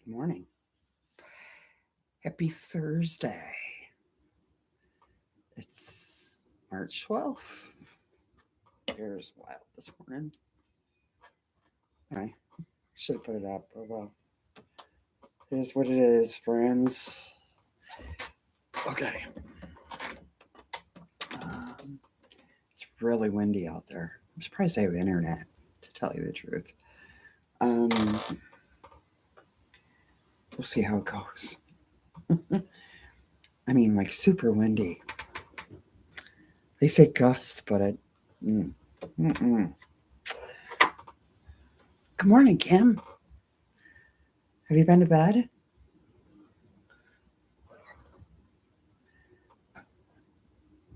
Morning. Happy Thursday. It's March 12th. Air's wild this morning. I should have put it up, but well. Here's what it is, friends. Okay. It's really windy out there. I'm surprised I have internet, to tell you the truth. We'll see how it goes. I mean, like super windy. They say gusts, but it. Good morning, Kim. Have you been to bed?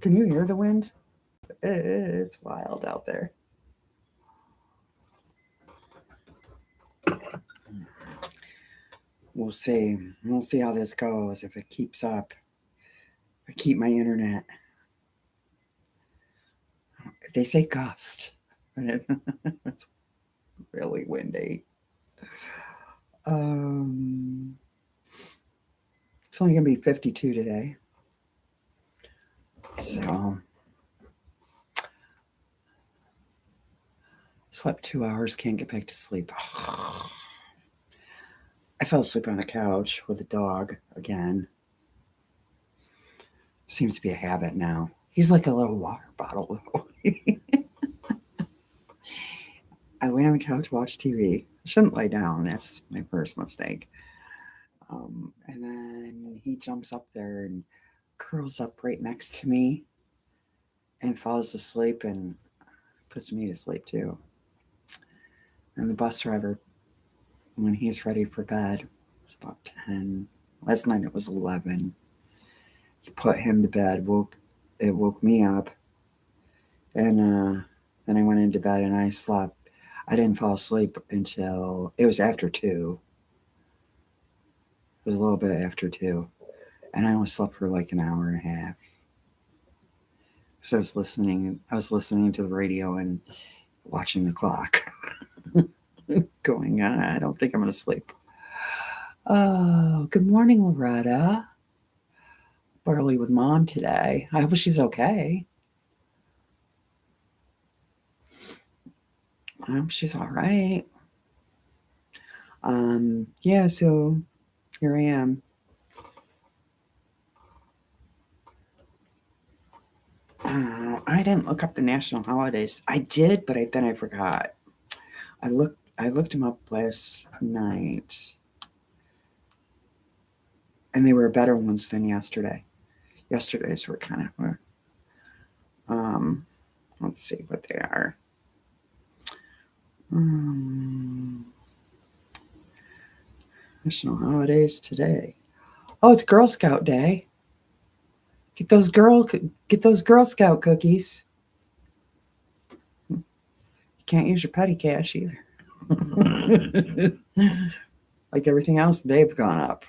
Can you hear the wind? It's wild out there. We'll see. We'll see how this goes. If it keeps up, I keep my internet. They say gust, and it's really windy. It's only gonna be 52 today, so slept 2 hours. Can't get back to sleep. I fell asleep on the couch with the dog again. Seems to be a habit now. He's like a little water bottle. I lay on the couch, watch TV. I shouldn't lay down. That's my first mistake. And then he jumps up there and curls up right next to me and falls asleep and puts me to sleep too. And the bus driver, when he's ready for bed, it's about 10. Last night it was 11. He put him to bed. It woke me up, and then I went into bed and I slept. I didn't fall asleep until it was after 2. It was a little bit after 2, and I only slept for like an hour and a half. So I was listening to the radio and watching the clock. Going, I don't think I'm going to sleep. Oh, good morning, Loretta. Early with Mom today. I hope she's okay. I hope she's all right. Yeah, so here I am. I didn't look up the national holidays. I did, but then I forgot. I looked them up last night, and they were better ones than yesterday. Yesterday's were kind of let's see what they are. National holidays today. Oh, it's Girl Scout Day. Get those Girl Scout cookies. You can't use your petty cash either. Like everything else, they've gone up.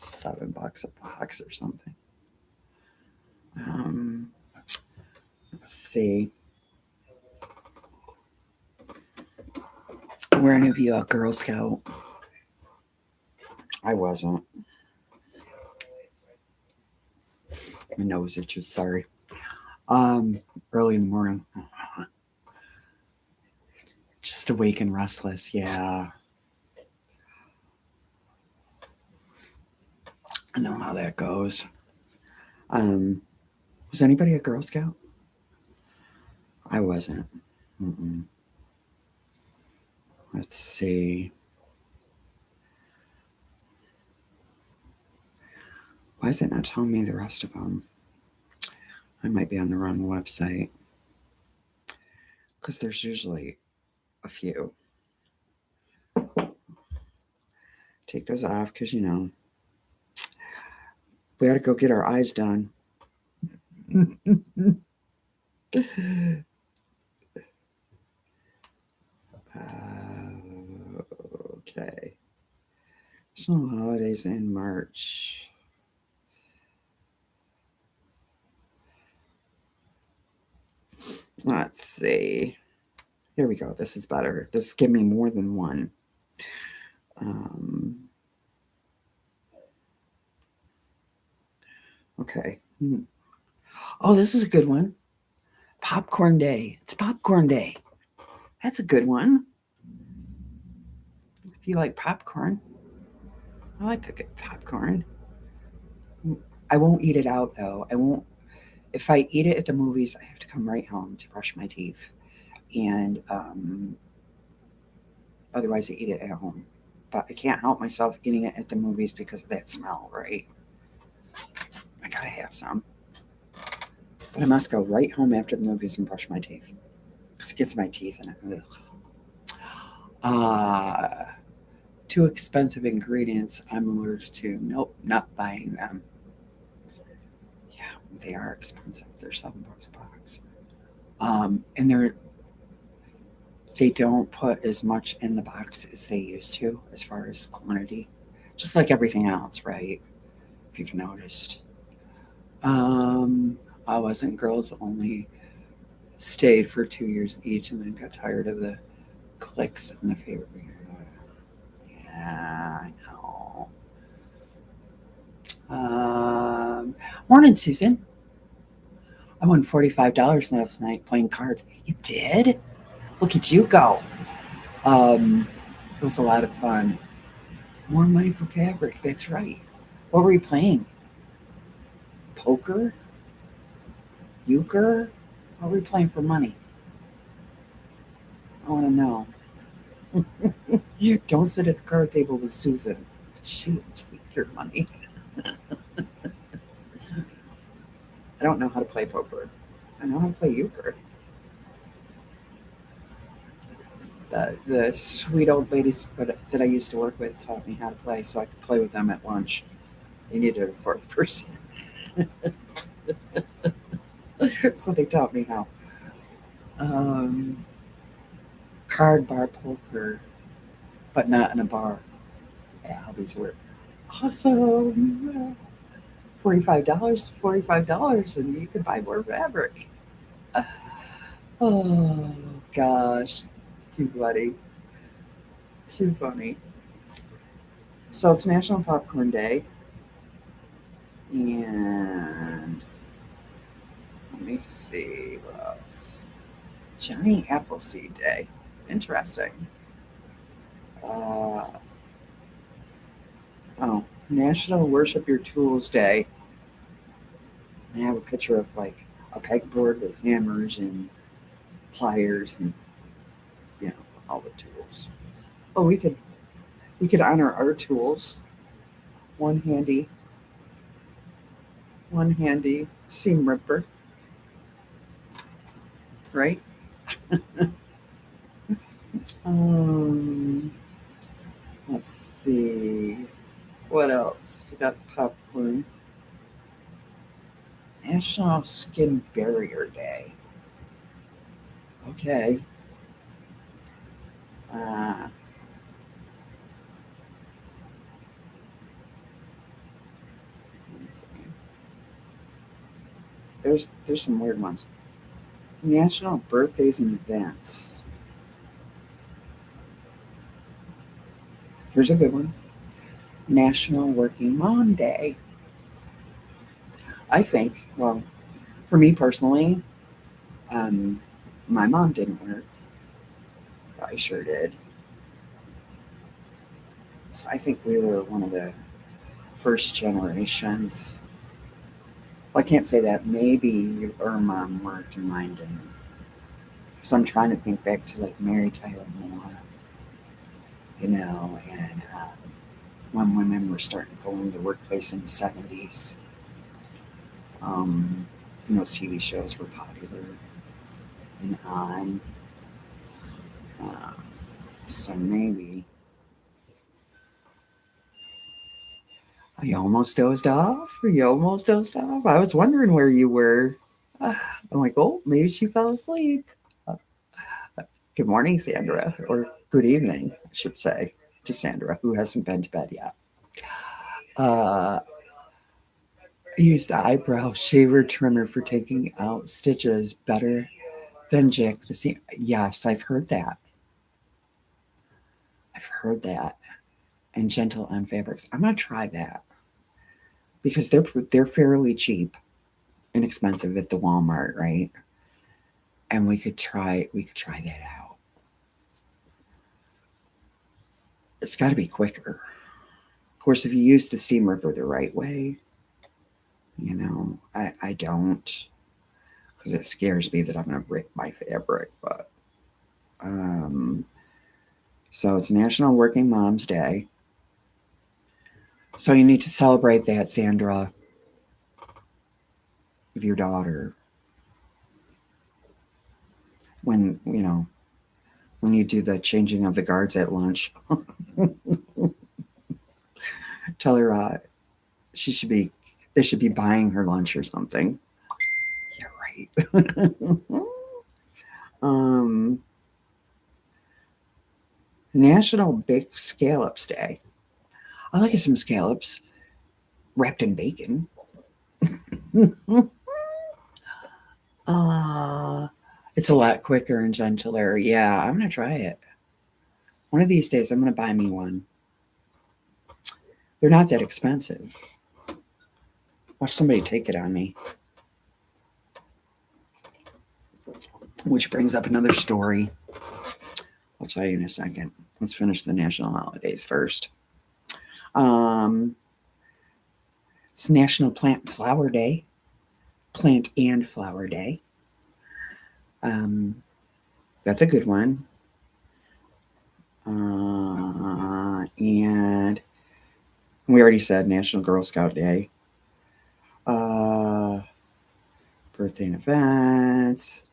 $7 a box or something. Let's see. Were any of you a Girl Scout? I wasn't. My nose itches, sorry. Early in the morning. Just awake and restless, yeah. I know how that goes. Was anybody a Girl Scout? I wasn't. Let's see. Why is it not telling me the rest of them? I might be on the wrong website. Because there's usually a few. Take those off because, we got to go get our eyes done. Okay. National holidays in March. Let's see. Here we go. This is better. This give me more than one. Um, okay. Oh, this is a good one. Popcorn Day. It's Popcorn Day. That's a good one. If you like popcorn, I like cooking popcorn. I won't eat it out though. I won't. If I eat it at the movies, I have to come right home to brush my teeth, and otherwise I eat it at home. But I can't help myself eating it at the movies because of that smell, right? I gotta have some. But I must go right home after the movies and brush my teeth because it gets my teeth in it. Uh, too expensive ingredients I'm allergic to. Nope, not buying them. Yeah, they are expensive. They're $7 a box. And they don't put as much in the box as they used to as far as quantity. Just like everything else, right? If you've noticed. Um, I wasn't girls only stayed for 2 years each and then got tired of the clicks and the favorite. Yeah, I know. Morning, Susan. I won $45 last night playing cards. You did? Look at you go. It was a lot of fun. More money for fabric. That's right. What were you playing? Poker? Euchre? What were you playing for money? I want to know. You don't sit at the card table with Susan. She will take your money. I don't know how to play poker. I know how to play euchre. The sweet old ladies that I used to work with taught me how to play so I could play with them at lunch. They needed a fourth person. So they taught me how. Um, card bar poker, but not in a bar at Hobby's work. Awesome. $45, $45, and you can buy more fabric. Oh gosh, too funny, too funny. So it's National Popcorn Day, and let me see what else. Johnny Appleseed Day. Interesting. Uh, oh, National Worship Your Tools Day. I have a picture of like a pegboard with hammers and pliers and you know all the tools. Oh, we could honor our tools. One handy, one handy seam ripper, right? Um, let's see. What else? We got popcorn. National Skin Barrier Day. Okay. Uh, let's see. There's some weird ones. National Birthdays and Events. Here's a good one. National Working Mom Day. I think, well, for me personally, um, my mom didn't work. I sure did. So I think we were one of the first generations. Well, I can't say that. Maybe your mom worked and mine didn't. Because I'm trying to think back to like Mary Tyler Moore, and when women were starting to go into the workplace in the 70s. Um, and those TV shows were popular and on. Uh, so maybe you almost dozed off. You almost dozed off. I was wondering where you were. I'm like, oh, maybe she fell asleep. Uh, Good morning, Sandra, or good evening, I should say, to Sandra, who hasn't been to bed yet. I use the eyebrow shaver trimmer for taking out stitches better than Jack the Seam. Yes, I've heard that. I've heard that. And Gentle on fabrics. I'm gonna try that because they're fairly cheap, inexpensive at the Walmart, right? And we could try that out. It's got to be quicker. Of course, if you use the seam ripper the right way, I don't, because it scares me that I'm gonna rip my fabric. But um, so it's National Working Moms Day. So you need to celebrate that, Sandra, with your daughter. When you do the changing of the guards at lunch, tell her she should be they should be buying her lunch or something. You're right. um, National Baked Scallops Day. I like some scallops wrapped in bacon. uh, it's a lot quicker and gentler. Yeah, I'm gonna try it. One of these days, I'm gonna buy me one. They're not that expensive. Watch somebody take it on me. Which brings up another story. I'll tell you in a second. Let's finish the national holidays first. Um, it's National Plant Flower Day. Plant and Flower Day. Um, that's a good one. And we already said National Girl Scout Day. Birthday and events.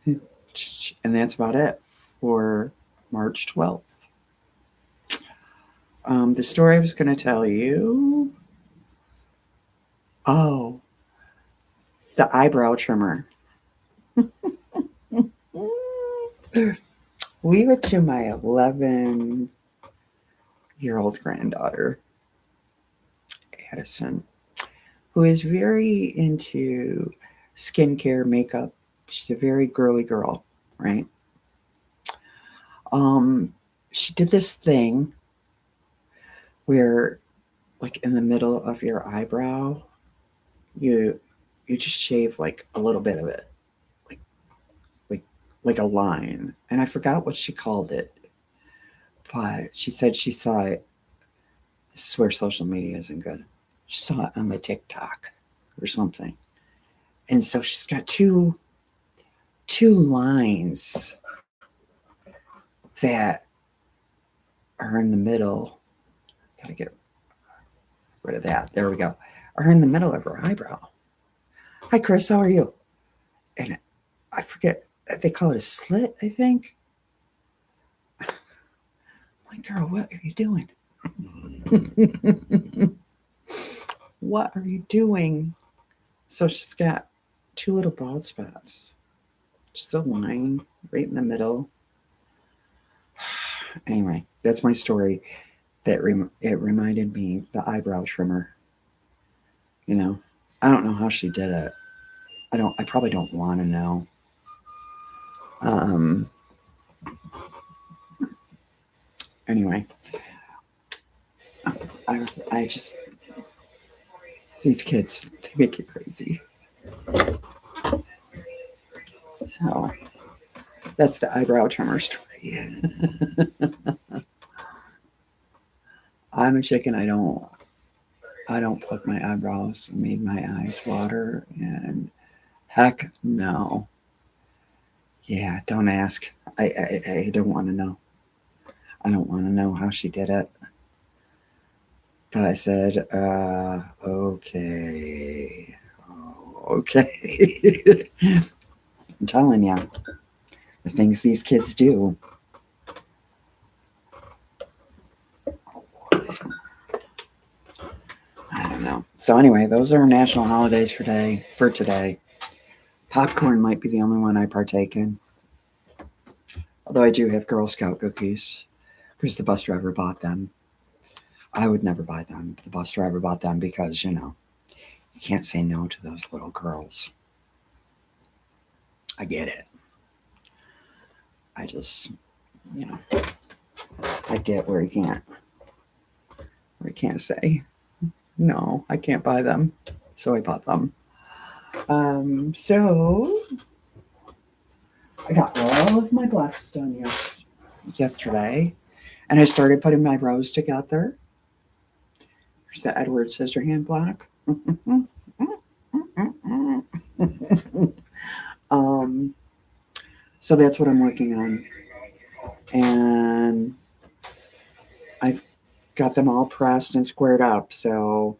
And that's about it for March 12th. The story I was going to tell you. Oh, the eyebrow trimmer. Leave it to my 11-year-old granddaughter, Addison, who is very into skincare, makeup. She's a very girly girl, right? Um, she did this thing where, like in the middle of your eyebrow, you you just shave like a little bit of it, like like like a line. And I forgot what she called it, but she said she saw it. This is where social media isn't good. She saw it on the TikTok or something, and so she's got two lines that are in the middle. Gotta get rid of that. There we go. Are in the middle of her eyebrow. Hi, Chris. How are you? And I forget. They call it a slit, I think. My girl, what are you doing? What are you doing? So she's got two little bald spots, just a line right in the middle. Anyway, that's my story. It reminded me the eyebrow trimmer. You know, I don't know how she did it. I probably don't want to know. Um. Anyway, I I just these kids, they make you crazy. So that's the eyebrow trimmer story. I'm a chicken. I don't pluck my eyebrows. It made my eyes water, and heck no. Yeah, don't ask. I don't want to know. I don't want to know how she did it. But I said, okay. Okay. I'm telling you, the things these kids do. I don't know. So anyway, those are national holidays for today. Popcorn might be the only one I partake in. Although I do have Girl Scout cookies because the bus driver bought them. I would never buy them. The bus driver bought them because, you can't say no to those little girls. I get it. I just, you know, I get where he can't say, no, I can't buy them. So I bought them. So I got all of my blacks done yesterday, and I started putting my rows together. There's the Edward Scissorhand black. um, so that's what I'm working on, and I've got them all pressed and squared up, so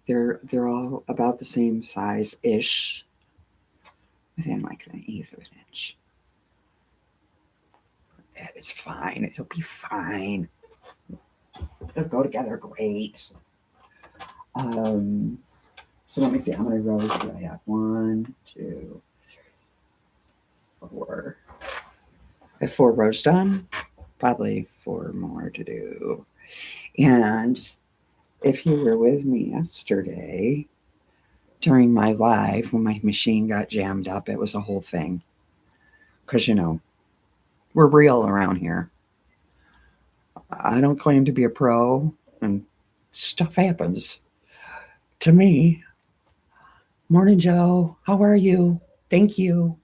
they're all about the same size ish, within like an eighth of an inch. It's fine. It'll be fine. It'll go together great. So let me see, how many rows do I have? 1, 2, 3, 4. I have 4 rows done. Probably 4 more to do. And if you were with me yesterday during my live when my machine got jammed up, it was a whole thing. Because, we're real around here. I don't claim to be a pro, and stuff happens to me. Morning, Joe. How are you? Thank you.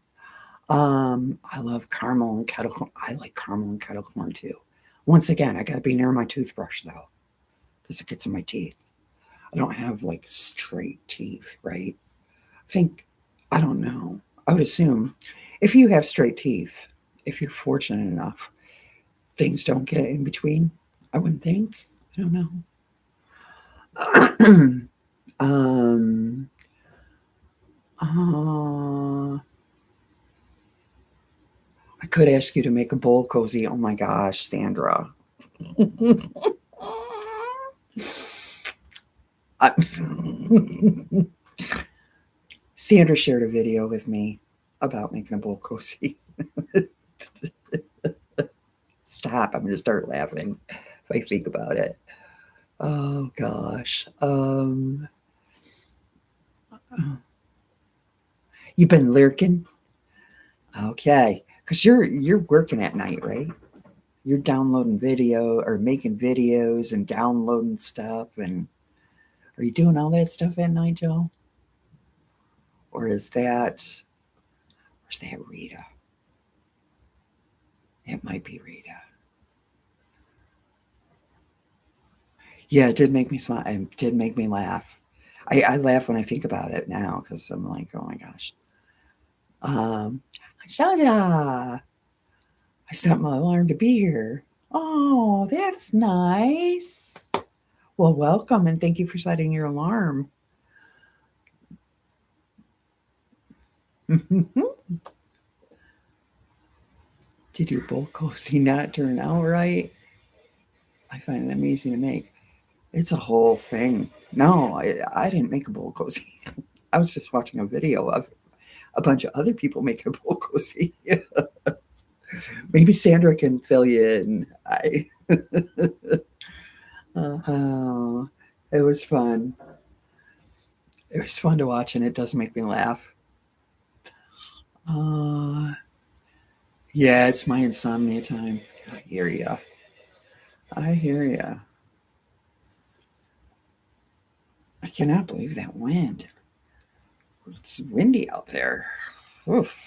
I love caramel and kettle corn. I like caramel and kettle corn too. Once again, I gotta be near my toothbrush though, because it gets in my teeth. I don't have like straight teeth, right? I don't know. I would assume if you have straight teeth, if you're fortunate enough, things don't get in between. I wouldn't think. I don't know. um, I could ask you to make a bowl cozy. Oh my gosh, Sandra. I, Sandra shared a video with me about making a bowl cozy. Stop. I'm going to start laughing if I think about it. Oh gosh. You've been lurking? Okay. Because you're working at night, right? You're downloading video or making videos and downloading stuff, and are you doing all that stuff at night, Joe? Or is that Rita? It might be Rita. Yeah, it did make me smile. It did make me laugh. I laugh when I think about it now because I'm like, oh my gosh. Shaja, I set my alarm to be here. Oh, that's nice. Well, welcome and thank you for setting your alarm. Did your bowl cozy not turn out right? I find it amazing to make. It's a whole thing. No, I didn't make a bowl cozy. I was just watching a video of a bunch of other people making a bowl cozy. Maybe Sandra can fill you in. It was fun. It was fun to watch, and it does make me laugh. Yeah, it's my insomnia time. I hear ya. I hear ya. I cannot believe that wind. It's windy out there. Oof.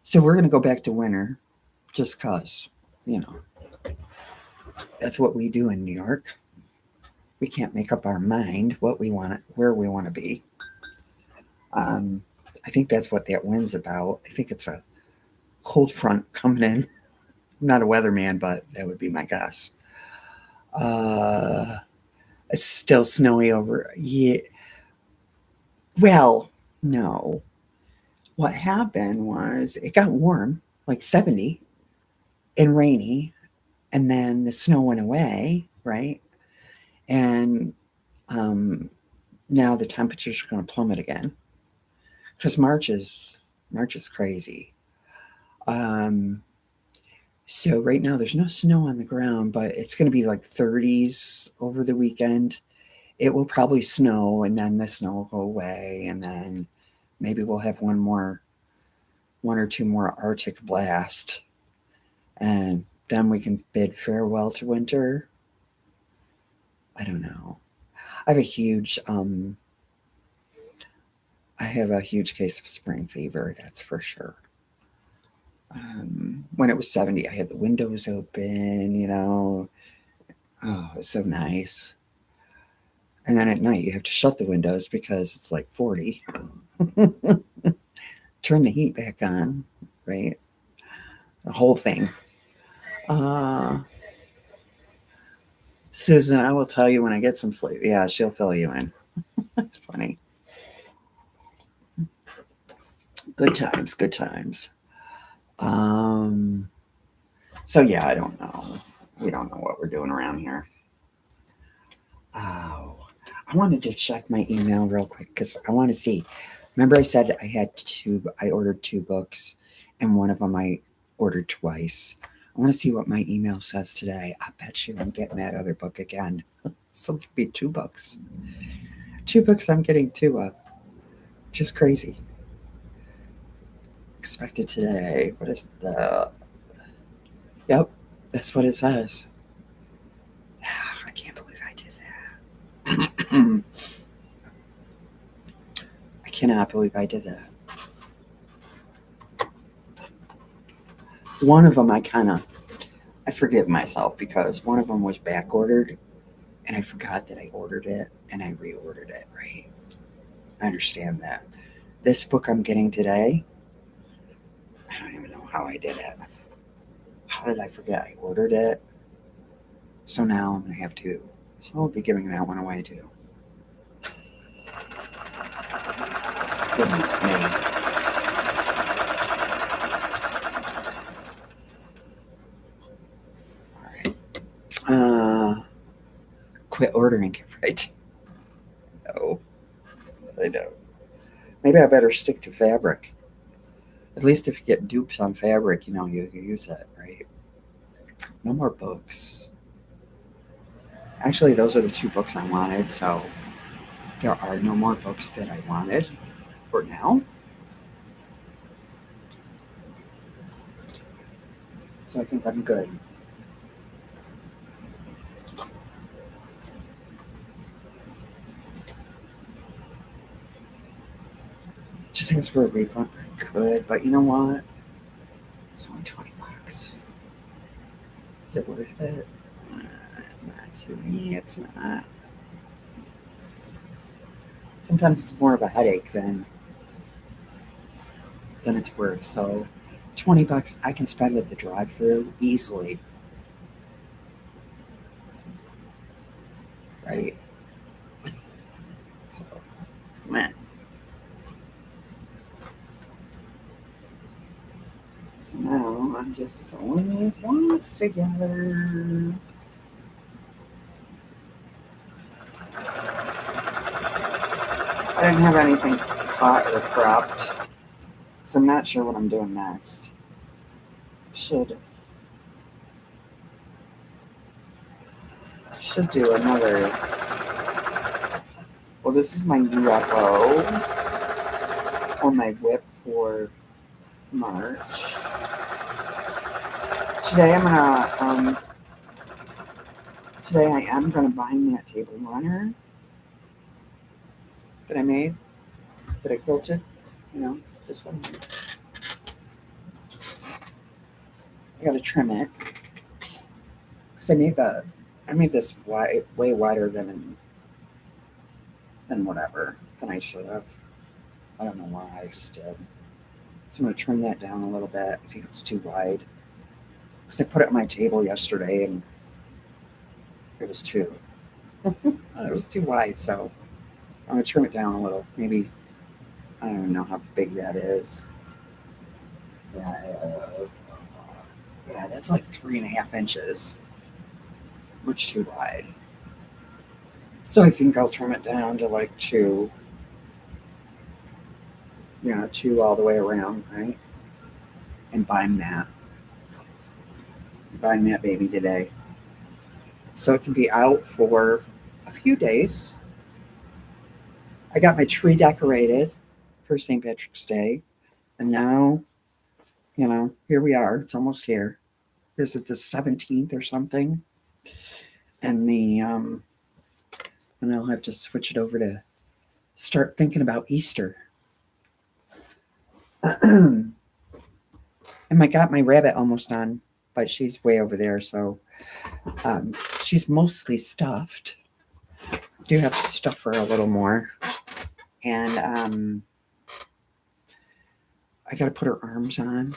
So we're going to go back to winter just because, that's what we do in New York. We can't make up our mind what we want, where we want to be. I think that's what that wind's about. I think it's a cold front coming in. I'm not a weatherman, but that would be my guess. It's still snowy over. Yeah. Well, no. What happened was it got warm, like 70, and rainy, and then the snow went away, right? And now the temperatures are going to plummet again because March is crazy. So right now there's no snow on the ground, but it's going to be like 30s over the weekend. It will probably snow, and then the snow will go away, and then maybe we'll have one or two more Arctic blast. And then we can bid farewell to winter. I don't know. I have a huge I have a huge case of spring fever, that's for sure. When it was 70, I had the windows open, Oh, it was so nice. And then at night, you have to shut the windows because it's like 40. Turn the heat back on, right? The whole thing. Uh, Susan, I will tell you when I get some sleep. Yeah, she'll fill you in. That's funny. Good times, good times. Um, so yeah, I don't know. We don't know what we're doing around here. Oh, I wanted to check my email real quick because I want to see. Remember, I said I ordered two books, and one of them I ordered twice. I want to see what my email says today. I bet you I'm getting that other book again. So it'll be two books. Two books I'm getting two of. Just crazy. Expected today. What is the. Yep, that's what it says. I can't believe I did that. I cannot believe I did that. One of them I forgive myself because one of them was back ordered and I forgot that I ordered it and I reordered it, right? I understand that. This book I'm getting today, I don't even know how I did it. How did I forget I ordered it? So now I'm going to have two. So I'll be giving that one away too. Goodness me. All right. Quit ordering it, right? No, I know. Maybe I better stick to fabric. At least if you get dupes on fabric, you use it, right? No more books. Actually, those are the two books I wanted, so there are no more books that I wanted for now. So I think I'm good. Just ask for a refund. I could, but you know what? It's only $20. Is it worth it? Not to me, it's not. Sometimes it's more of a headache than it's worth. So $20 I can spend at the drive through easily, right? So man. So now I'm just sewing these blocks together. I didn't have anything cut or cropped because I'm not sure what I'm doing next. Should do another. Well, this is my UFO or my whip for March. Today I'm gonna today I am gonna bind that table runner that I made, that I quilted. This one. I gotta trim it because I made this way wider than whatever than I should have. I don't know why I just did. So I'm gonna trim that down a little bit. I think it's too wide because I put it on my table yesterday and it was too it was too wide. So I'm gonna trim it down a little. Maybe I don't even know how big that is. Yeah, yeah, that's like 3.5 inches, much too wide. So I think I'll trim it down to like two. Two all the way around, right? And bind that baby today. So it can be out for a few days. I got my tree decorated for St. Patrick's Day. And now, here we are. It's almost here. is it the 17th or something? And and I'll have to switch it over to start thinking about Easter. And I got my rabbit almost on, but she's way over there, so she's mostly stuffed. Do have to stuff her a little more, and I got to put her arms on.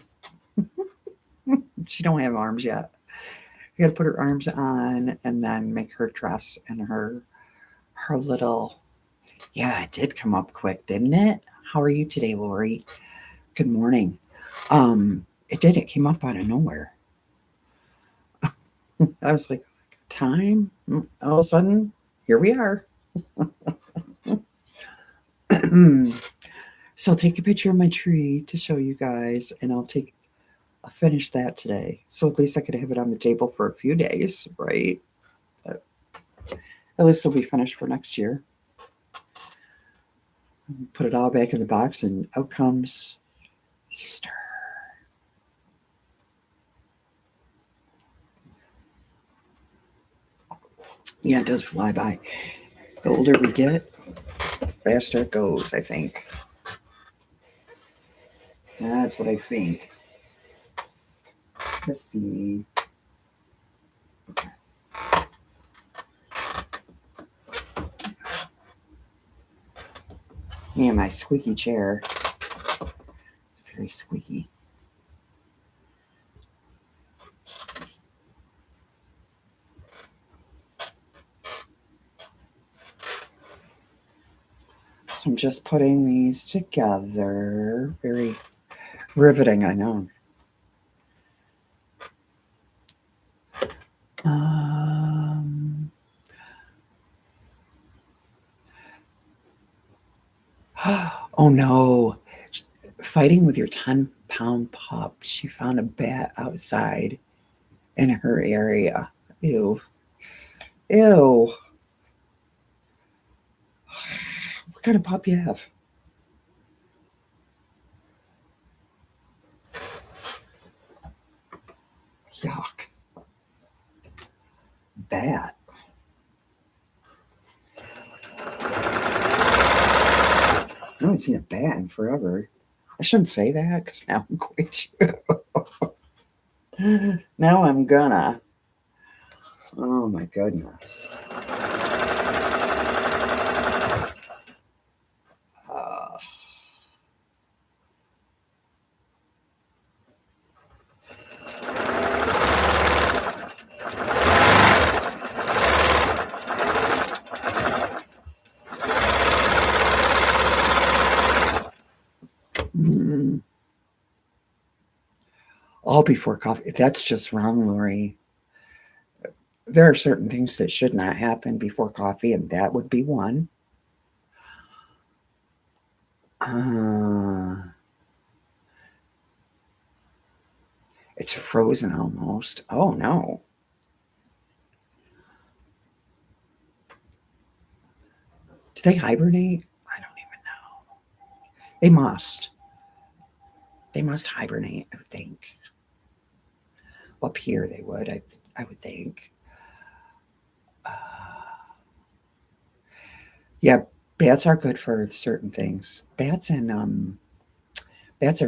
She don't have arms yet. I got to put her arms on and then make her dress and her little. Yeah, it did come up quick, didn't it? How are you today, Lori? Good morning. It did. It came up out of nowhere. I was like, time. All of a sudden, here we are. So I'll take a picture of my tree to show you guys, and I'll finish that today. So at least I could have it on the table for a few days, right? But at least it'll be finished for next year. Put it all back in the box, and out comes Easter. Yeah, it does fly by. The older we get, the faster it goes, I think. That's what I think. Let's see. Yeah, my squeaky chair. Very squeaky. So I'm just putting these together. Very riveting, I know. Oh no. Fighting with your 10-pound pup. She found a bat outside in her area. Ew. Ew. What kind of pup you have? Yuck. Bat. I haven't seen a bat in forever. I shouldn't say that because now I'm going to. Now I'm gonna. Oh my goodness. Uh, all before coffee. That's just wrong, Lori. There are certain things that should not happen before coffee, and that would be one. It's frozen almost. Oh no. Do they hibernate? I don't even know. They must. They must hibernate, I would think. Up here they would, I would think. Yeah, bats are good for certain things. Bats are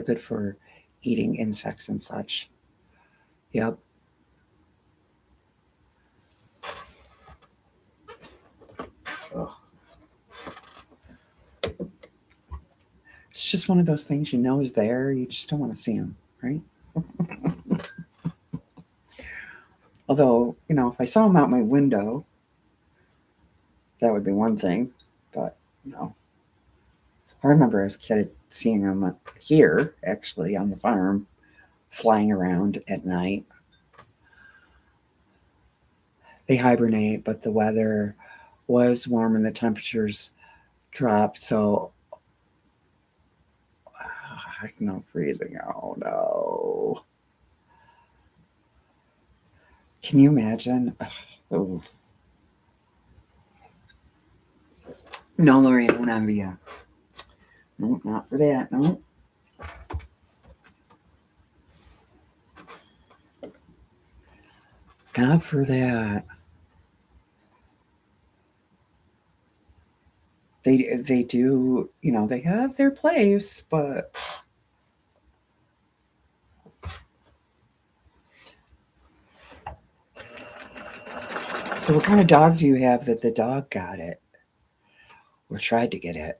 good for eating insects and such. Yep. Ugh. It's just one of those things you know is there. You just don't want to see them, right? Although, if I saw them out my window, that would be one thing. But, I remember as a kid seeing them here, actually, on the farm, flying around at night. They hibernate, but the weather was warm and the temperatures dropped, so no freezing. Oh no. Can you imagine? Oh. No, Lori, I won't envy you. No, not for that. No. Not for that. They do, they have their place, but so what kind of dog do you have that the dog got it or tried to get it?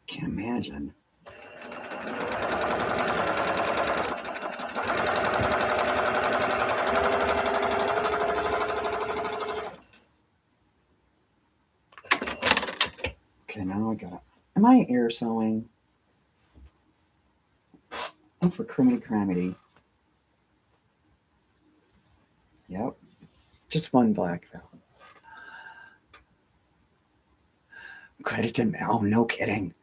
Can't imagine. Okay, now I got it. Am I air sewing? Oh, for criminy cramity. Yep. Just one black though. Glad it didn't. Oh, no kidding.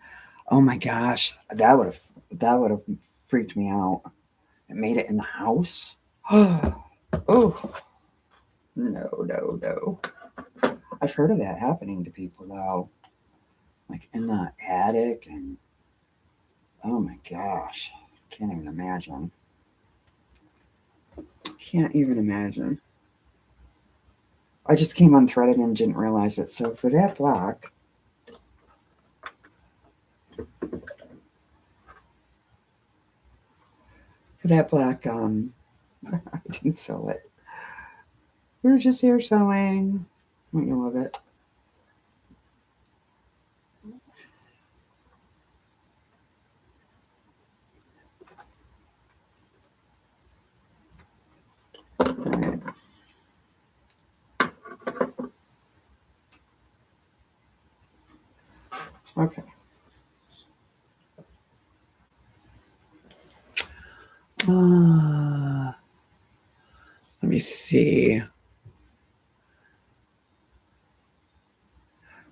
Oh my gosh, that would have freaked me out. It made it in the house. Oh no, no, no. I've heard of that happening to people though, like in the attic, and oh my gosh, can't even imagine. Can't even imagine. I just came unthreaded and didn't realize it. So for that block, I didn't sew it. We were just here sewing. Don't you love it? All right. Okay. Let me see.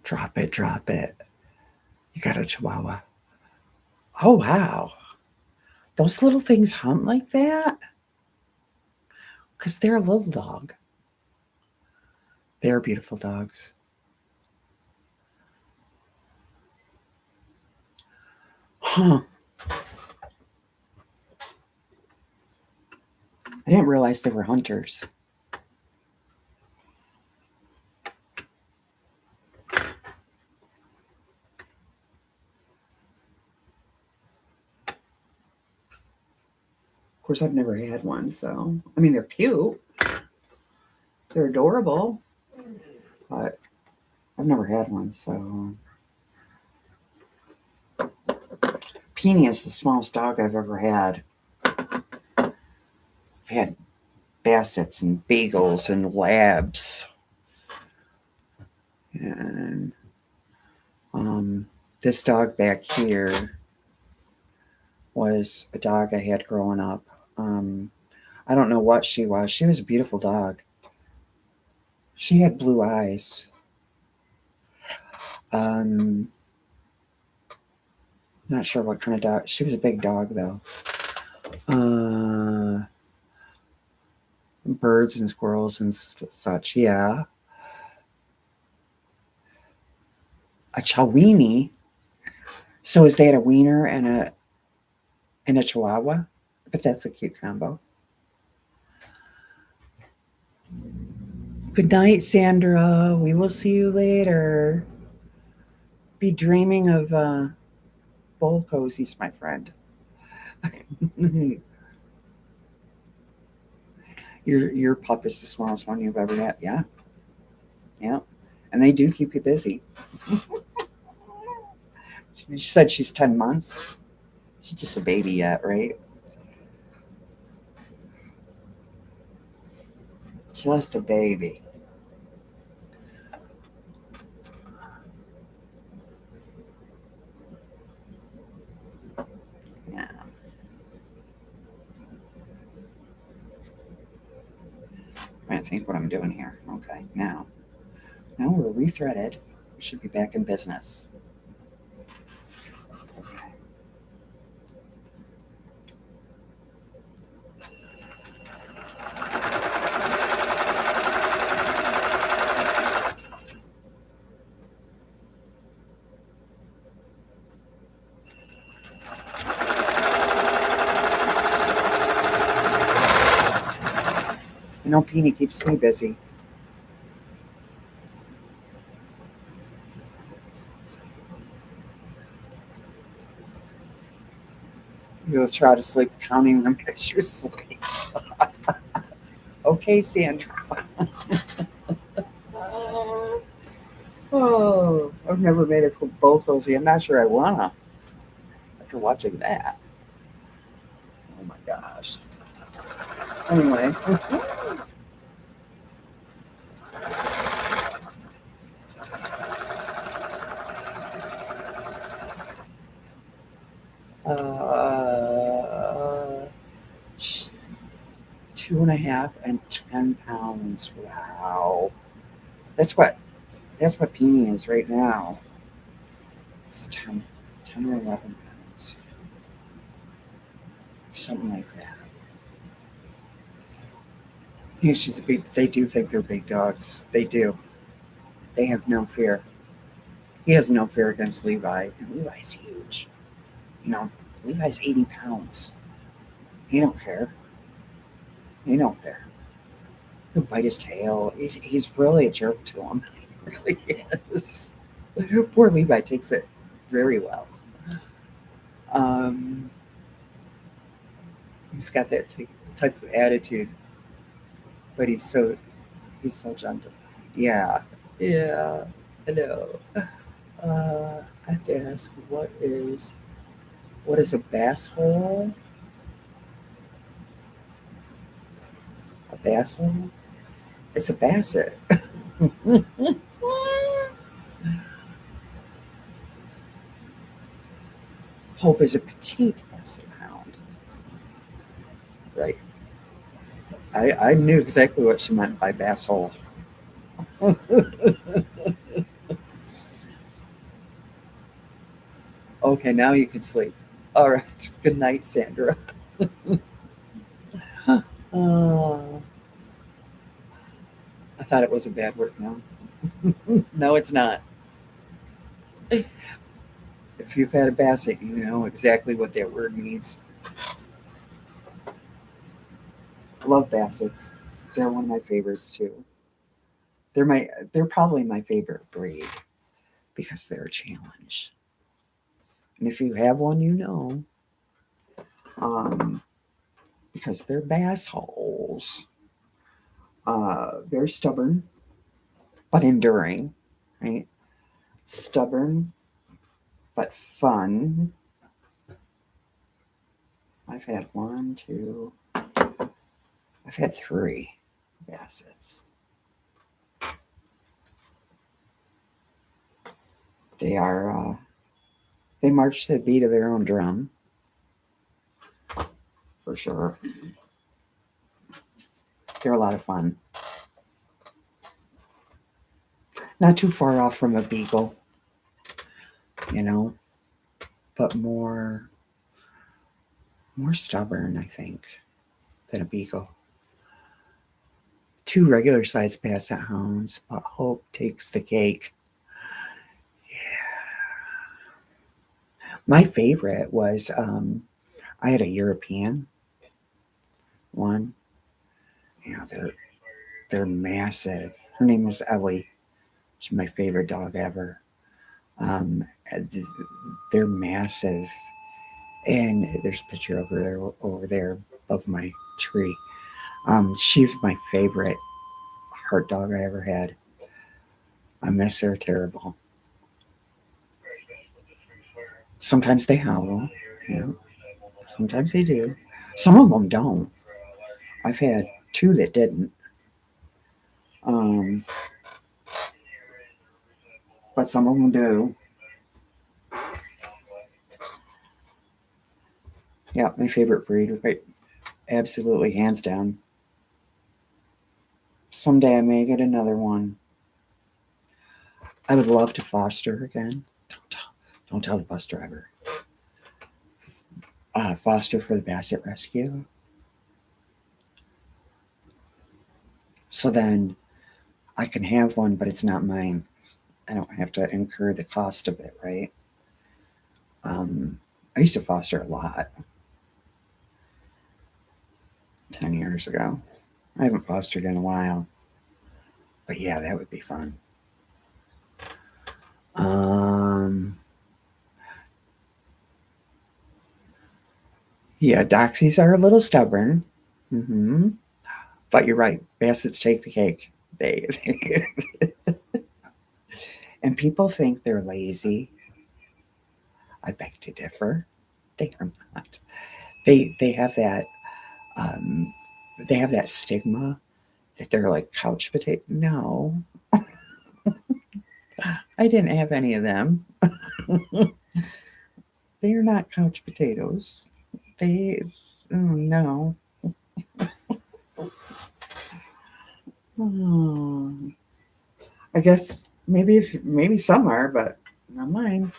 Drop it, drop it. You got a chihuahua. Oh, wow. Those little things hunt like that? Because they're a little dog. They're beautiful dogs. Huh. I didn't realize they were hunters. Of course, I've never had one, so I mean, they're cute, they're adorable, but I've never had one. So Peony is the smallest dog I've ever had. I've had Bassets and Beagles and Labs, and this dog back here was a dog I had growing up. Um, I don't know what she was. She was a beautiful dog. She had blue eyes. Um, Not sure what kind of dog. She was a big dog though. Uh, Birds and squirrels and such. Yeah, a Chawini. So is that a wiener and a Chihuahua? But that's a cute combo. Good night, Sandra. We will see you later. Be dreaming of bowl cozies, my friend. Your pup is the smallest one you've ever had. Yeah, yeah, and they do keep you busy. She said she's 10 months. She's just a baby yet, right? Just a baby. Yeah. I think what I'm doing here. Okay, now we're rethreaded. We should be back in business. Okay. Peony keeps me busy. You'll try to sleep counting them as you sleep. Okay, Sandra. Oh, I've never made a bowl cozy. I'm not sure I wanna after watching that. Oh my gosh. Anyway, uh, 2.5 and 10 pounds. Wow, that's what Peony is right now. It's 10 or 11 pounds, something like that. Yeah, she's a big. They do think they're big dogs. They do. They have no fear. He has no fear against Levi, and Levi's huge. You know, Levi's 80 pounds. He don't care. He don't care. He'll bite his tail. He's really a jerk to him. He really is. Poor Levi takes it very well. Um, he's got that type of attitude, but he's so gentle. Yeah, yeah, I know. I have to ask, what is a bass hole? A bass hole? It's a basset. Hope is a petite basset hound. Right. I knew exactly what she meant by bass hole. Okay, now you can sleep. All right. Good night, Sandra. Oh, I thought it was a bad word. No, no, it's not. If you've had a basset, you know exactly what that word means. I love bassets. They're one of my favorites too. They're probably my favorite breed because they're a challenge. And if you have one, um, because they're bass holes. Very stubborn, but enduring, right? Stubborn, but fun. I've had one, two, I've had three bassets. They are, they march to the beat of their own drum, for sure. They're a lot of fun. Not too far off from a beagle, you know, but more stubborn, I think, than a beagle. Two regular sized basset hounds, but Hope takes the cake. My favorite was I had a European one. Yeah, they're massive. Her name was Ellie. She's my favorite dog ever. Um, they're massive, and there's a picture over there above my tree. She's my favorite heart dog I ever had. I miss her terrible. Sometimes they howl. Yeah, sometimes they do. Some of them don't. I've had two that didn't. Um, but some of them do. Yeah, my favorite breed, right? Absolutely, hands down. Someday I may get another one. I would love to foster again. Don't tell the bus driver. Foster for the Basset Rescue. So then I can have one, but it's not mine. I don't have to incur the cost of it, right? Um, I used to foster a lot 10 years ago. I haven't fostered in a while. But yeah, that would be fun. Um, yeah, Doxies are a little stubborn. Hmm. But you're right. Bassets take the cake. They and people think they're lazy. I beg to differ. They are not. They have that um, they have that stigma that they're like couch potato. No, I didn't have any of them. They are not couch potatoes. They no. Hmm. I guess maybe some are, but not mine.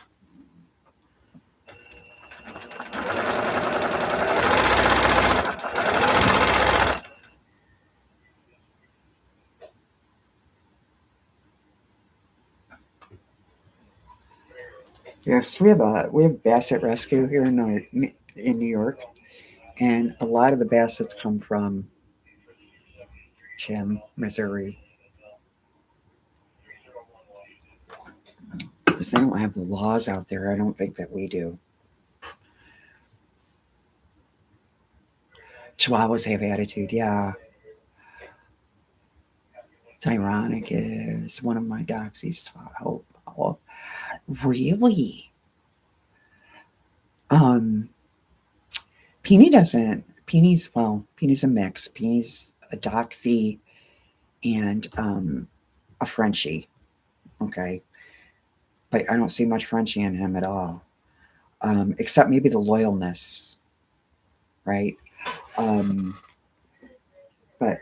Yes, we have Bassett Rescue here in New York, and a lot of the Bassets come from Jim, Missouri, because they don't have the laws out there. I don't think that we do. Chihuahuas have attitude. Yeah, it's ironic. Is one of my doxies. Oh, really? Um, Peony doesn't. Peeny's a mix. Peeny's a doxie and a Frenchie. Okay, but I don't see much Frenchie in him at all, except maybe the loyalness, right? Um, but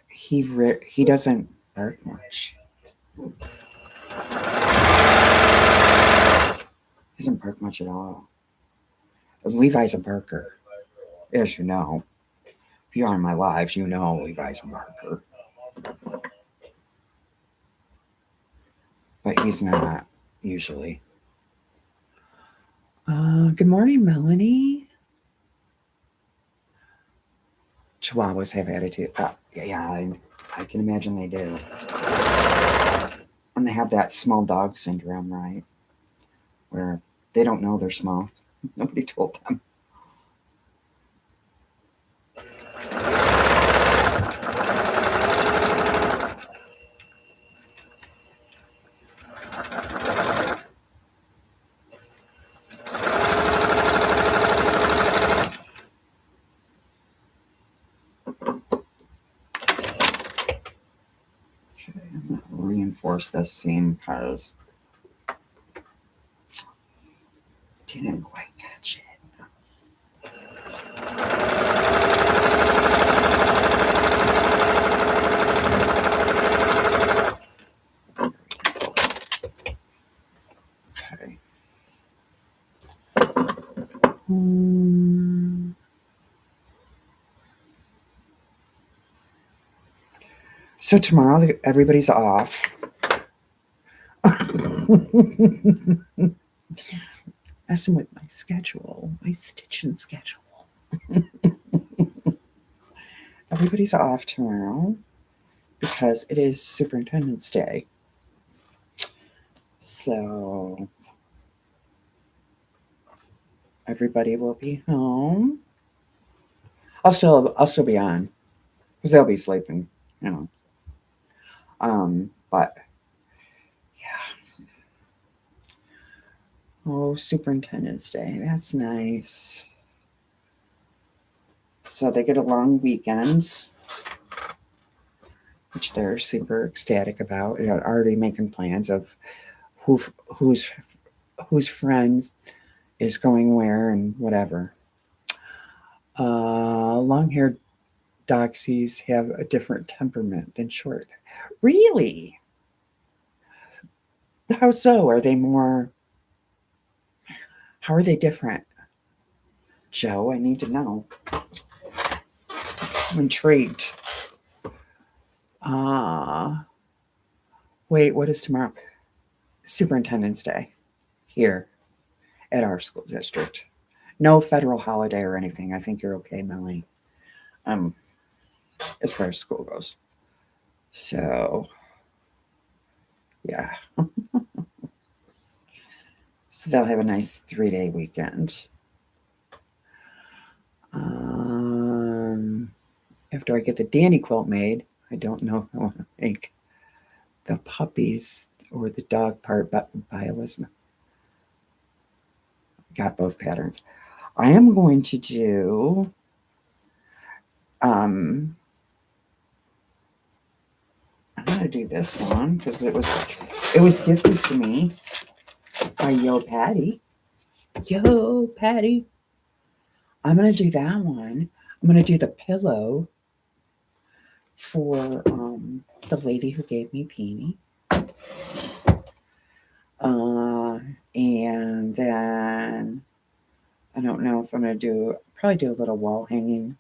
he doesn't bark much. He doesn't bark much at all. Levi's a barker, as you know. If you're on my lives, you know Levi's a barker, but he's not usually. Good morning, Melanie. Chihuahuas have attitude. Yeah, I can imagine they do. And they have that small dog syndrome, right? Where they don't know they're small. Nobody told them. Reinforce this scene because didn't quite catch it. Okay. So tomorrow everybody's off. Messing with my schedule, my stitching schedule. Everybody's off tomorrow because it is Superintendent's Day. So everybody will be home. I'll still be on because they'll be sleeping, you know. But yeah. Oh, Superintendent's Day. That's nice. So they get a long weekend, which they're super ecstatic about. They're already making plans of who who's whose friends is going where and whatever. Long-haired doxies have a different temperament than short. Really? How so? Are they more? How are they different? Joe, I need to know. I'm intrigued. Uh, wait, what is tomorrow? Superintendent's Day here at our school district. No federal holiday or anything. I think you're okay, Melanie. Um, as far as school goes. So, yeah. So they'll have a nice 3-day weekend. Um, After I get the Danny quilt made, I don't know how to make the puppies or the dog part by Elizabeth. Got both patterns. I am going to do I'm gonna do this one because it was gifted to me by Yo Patty. Yo Patty. I'm gonna do that one. I'm gonna do the pillow for the lady who gave me Peony. And then I don't know if I'm gonna probably do a little wall hanging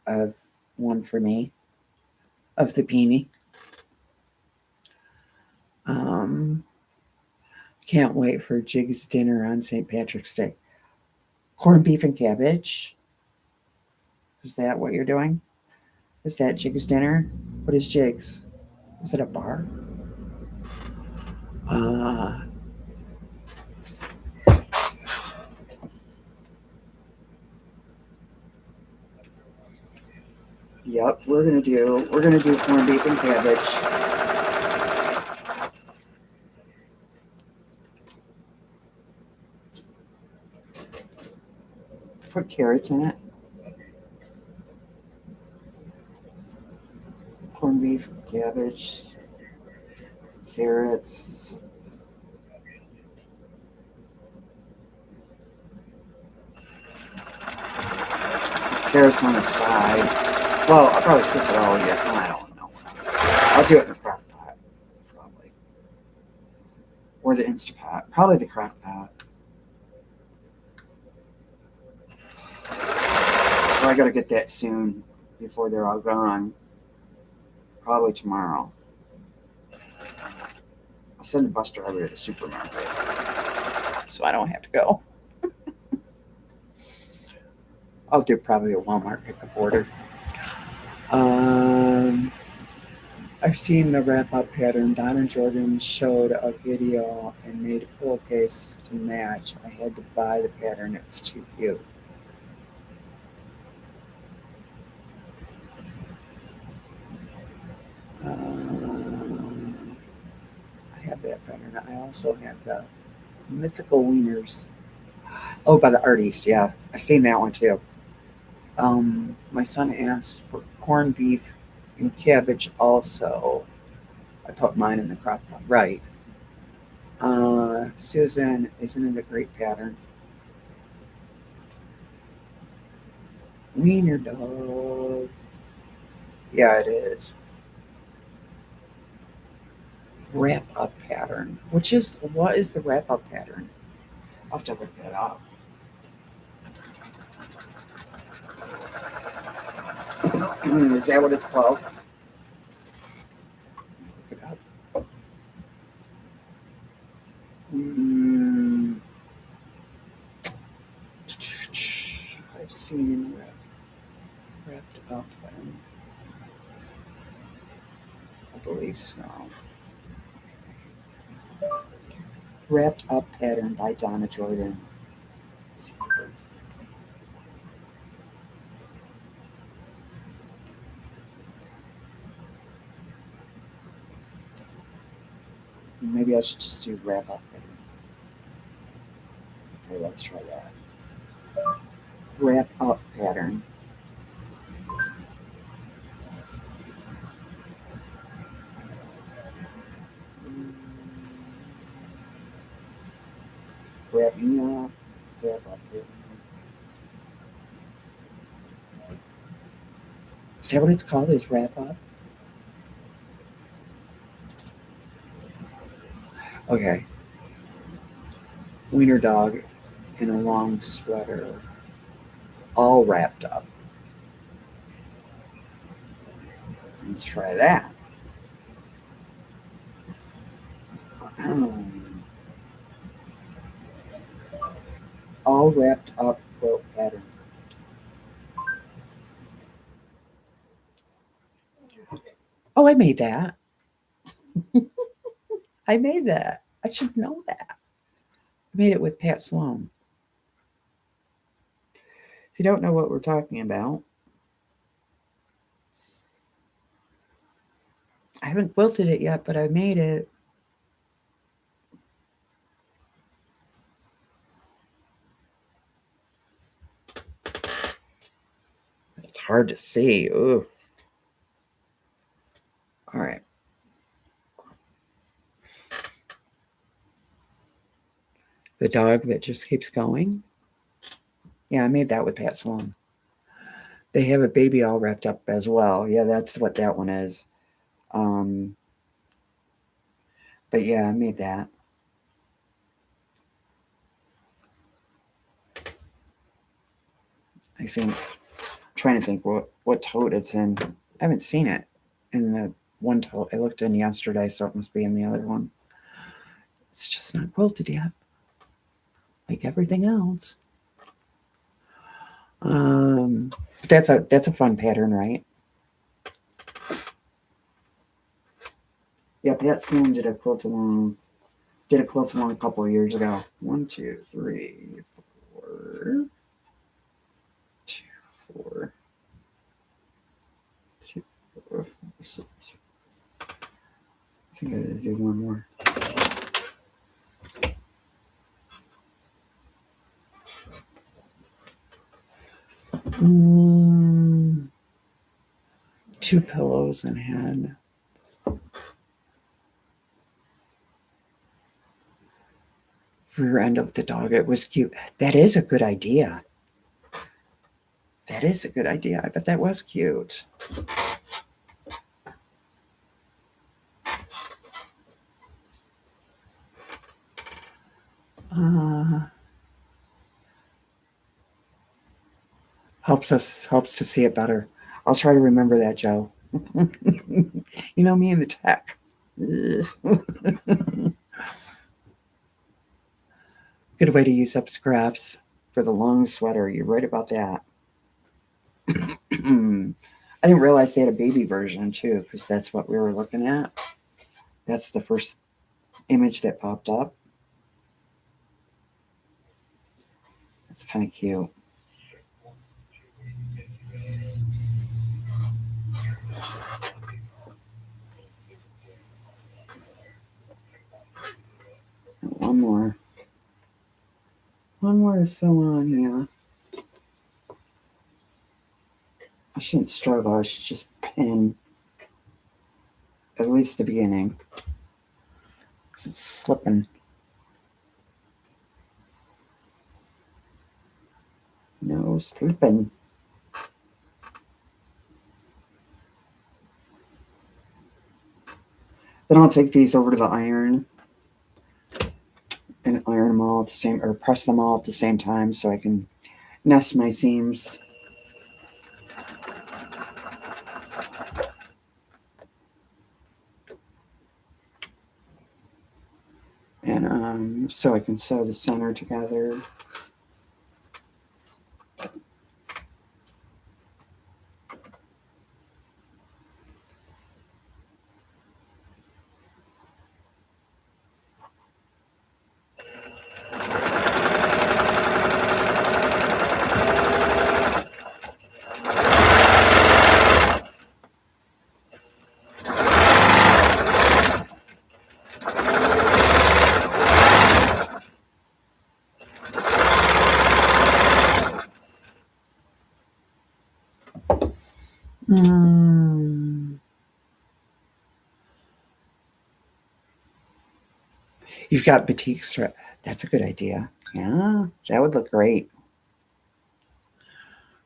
of one for me of the Peony. Can't wait for Jig's dinner on St. Patrick's Day. Corned beef and cabbage. Is that what you're doing? Is that Jig's dinner? What is Jig's? Is it a bar? Yep, we're gonna do corned beef and cabbage. Put carrots in it. Corned beef, cabbage, carrots. Carrots on the side. Well, I'll probably cook it all again. I don't know. I'll do it in the crock pot, probably. Or the Instapot. Probably the crock pot. So I gotta get that soon before they're all gone. Probably tomorrow. I'll send the bus driver to the supermarket so I don't have to go. I'll do probably a Walmart pickup order. I've seen the wrap-up pattern. Donna Jordan showed a video and made a pillowcase to match. I had to buy the pattern. It's too cute. I have that pattern. I also have the Mythical Wieners. Oh, by the Artiste. Yeah, I've seen that one too. My son asked for corned beef and cabbage also. I put mine in the crock pot. Right. Susan, isn't it a great pattern? Wiener dog. Yeah, it is. Wrap up pattern. What is the wrap up pattern? I'll have to look that up. Is that what it's called? Look it up. I've seen wrapped up. I believe so. Wrapped Up Pattern by Donna Jordan. Maybe I should just do Wrap Up Pattern. Okay, let's try that. Wrap Up Pattern. Wrapping up. Wrap Up Pattern. Is that what it's called? Is Wrap Up? Okay. Wiener dog in a long sweater, all wrapped up. Let's try that. All wrapped up quilt pattern. Oh, I made that. I made that. I should know that. I made it with Pat Sloan. If you don't know what we're talking about, I haven't quilted it yet, but I made it. It's hard to see. Ooh. All right. The dog that just keeps going. Yeah, I made that with Pat Sloan. They have a baby all wrapped up as well. Yeah, that's what that one is. Um, but yeah, I made that. I think trying to think what tote it's in. I haven't seen it in the one tote I looked in yesterday, so it must be in the other one. It's just not quilted yet, like everything else. That's a fun pattern, right? Yeah, Pat Sloan did a quilt along a couple of years ago. 1, 2, 3, 4, 2, 4, 2, 4, 6. I think I gotta do one more. Two pillows and had rear end of the dog. It was cute. That is a good idea. That is a good idea. I bet that was cute. Uh, helps to see it better. I'll try to remember that, Joe. You know me and the tech. Good way to use up scraps for the long sweater. You're right about that. I didn't realize they had a baby version too, because that's what we were looking at. That's the first image that popped up. That's kind of cute. One more. One more is so on, yeah. I shouldn't struggle. I should just pin at least the beginning. Because it's slipping. No slipping. Then I'll take these over to the iron and iron them all at the same, or press them all at the same time so I can nest my seams. And so I can sew the center together. You've got batik strap. That's a good idea. Yeah, that would look great.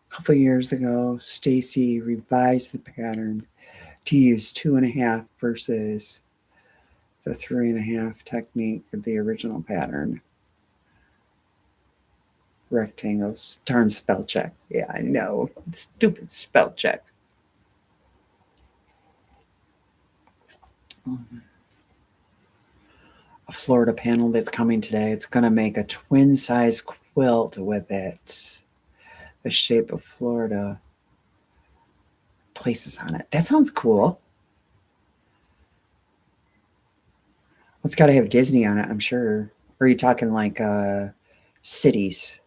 A couple years ago, Stacy revised the pattern to use 2.5 versus the 3.5 technique of the original pattern. Rectangles. Darn spell check. Yeah, I know. Stupid spell check. A Florida panel that's coming today. It's going to make a twin size quilt with it. The shape of Florida places on it. That sounds cool. It's got to have Disney on it, I'm sure. Or are you talking like cities?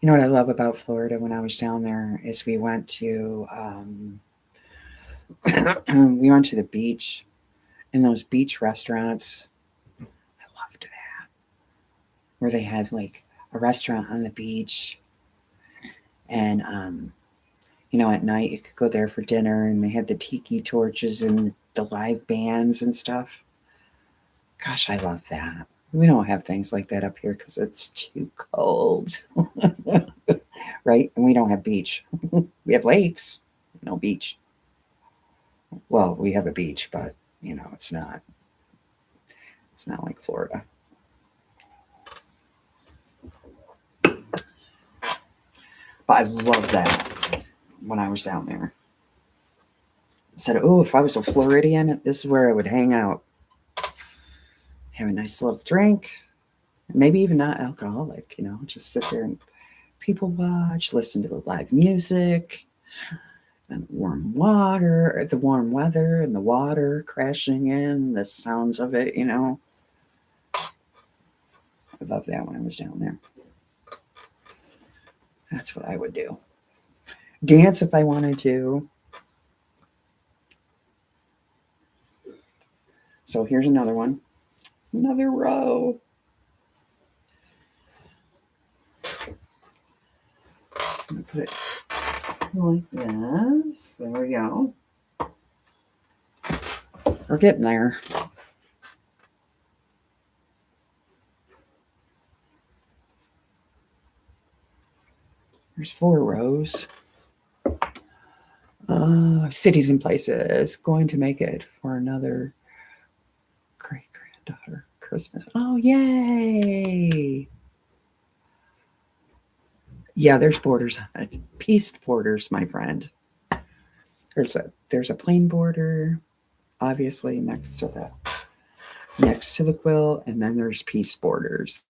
You know what I love about Florida when I was down there is we went to we went to the beach and those beach restaurants. I loved that where they had like a restaurant on the beach and at night you could go there for dinner and they had the tiki torches and the live bands and stuff. Gosh, I love that. We don't have things like that up here because it's too cold, right? And we don't have beach. We have lakes, no beach. Well, we have a beach, but it's not like Florida. But I love that when I was down there. I said, oh, if I was a Floridian, this is where I would hang out. Have a nice little drink, maybe even not alcoholic, just sit there and people watch, listen to the live music, and the warm weather, and the water crashing in, the sounds of it. I love that when I was down there. That's what I would do. Dance if I wanted to. So here's another one. Another row. I'm going to put it like this. There we go. We're getting there. There's 4 rows. Cities and places. Going to make it for another great granddaughter Christmas. Oh, yay! Yeah, there's borders on it. Pieced borders, my friend. There's a plain border, obviously next to the quilt, and then there's pieced borders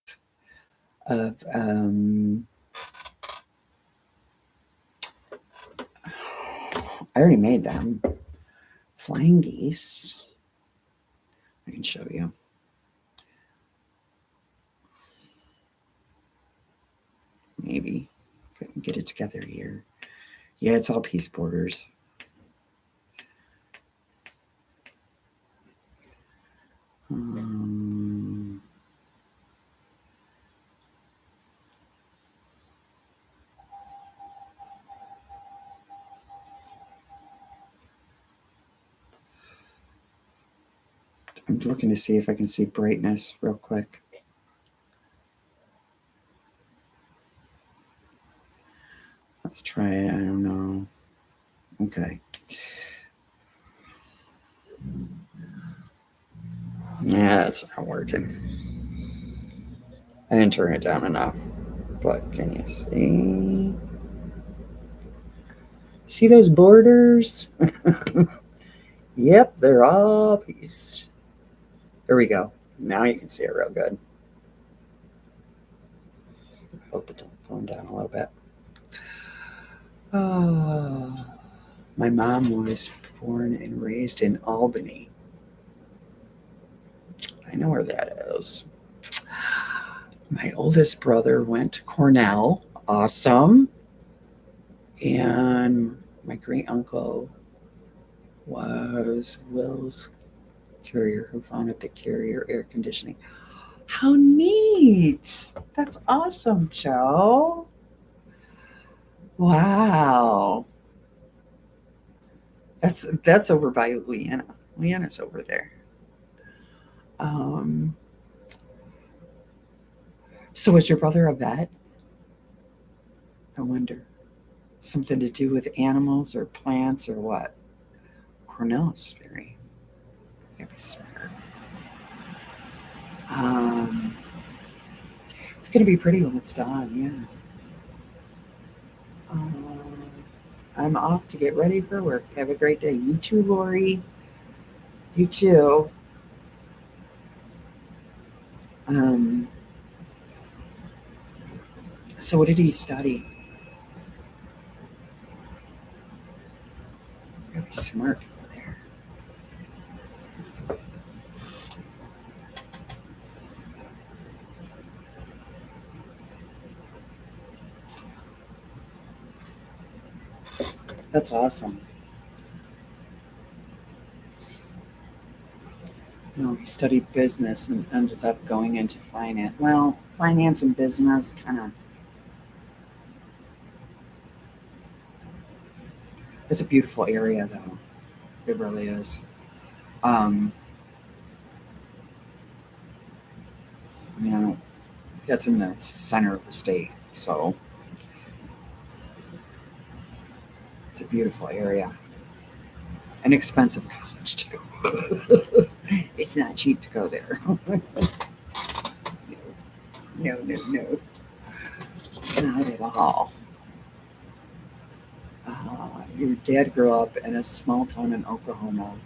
of I already made them. Flying geese. I can show you. Maybe if I can get it together here. Yeah, it's all piece borders. I'm looking to see if I can see brightness real quick. Let's try it. I don't know. Okay. Yeah, it's not working. I didn't turn it down enough. But can you see? See those borders? Yep, they're all pieced. There we go. Now you can see it real good. Hold the phone down a little bit. Oh, my mom was born and raised in Albany. I know where that is. My oldest brother went to Cornell. Awesome. And my great uncle was Will's Carrier, who founded the Carrier Air Conditioning. How neat! That's awesome, Joe. Wow. That's over by Leanna. Leanna's over there. Um, so was your brother a vet? I wonder. Something to do with animals or plants or what? Cornell's very smart. Um, it's going to be pretty when it's done, yeah. Um, I'm off to get ready for work. Have a great day. You too, Lori. You too. Um, so, what did he study? Smart to go there. That's awesome. No, he studied business and ended up going into finance. Well, finance and business kind of. It's a beautiful area, though. It really is. Um, you know, that's in the center of the state, so it's a beautiful area. An expensive college too. It's not cheap to go there. No, no, no, not at all. Your dad grew up in a small town in Oklahoma.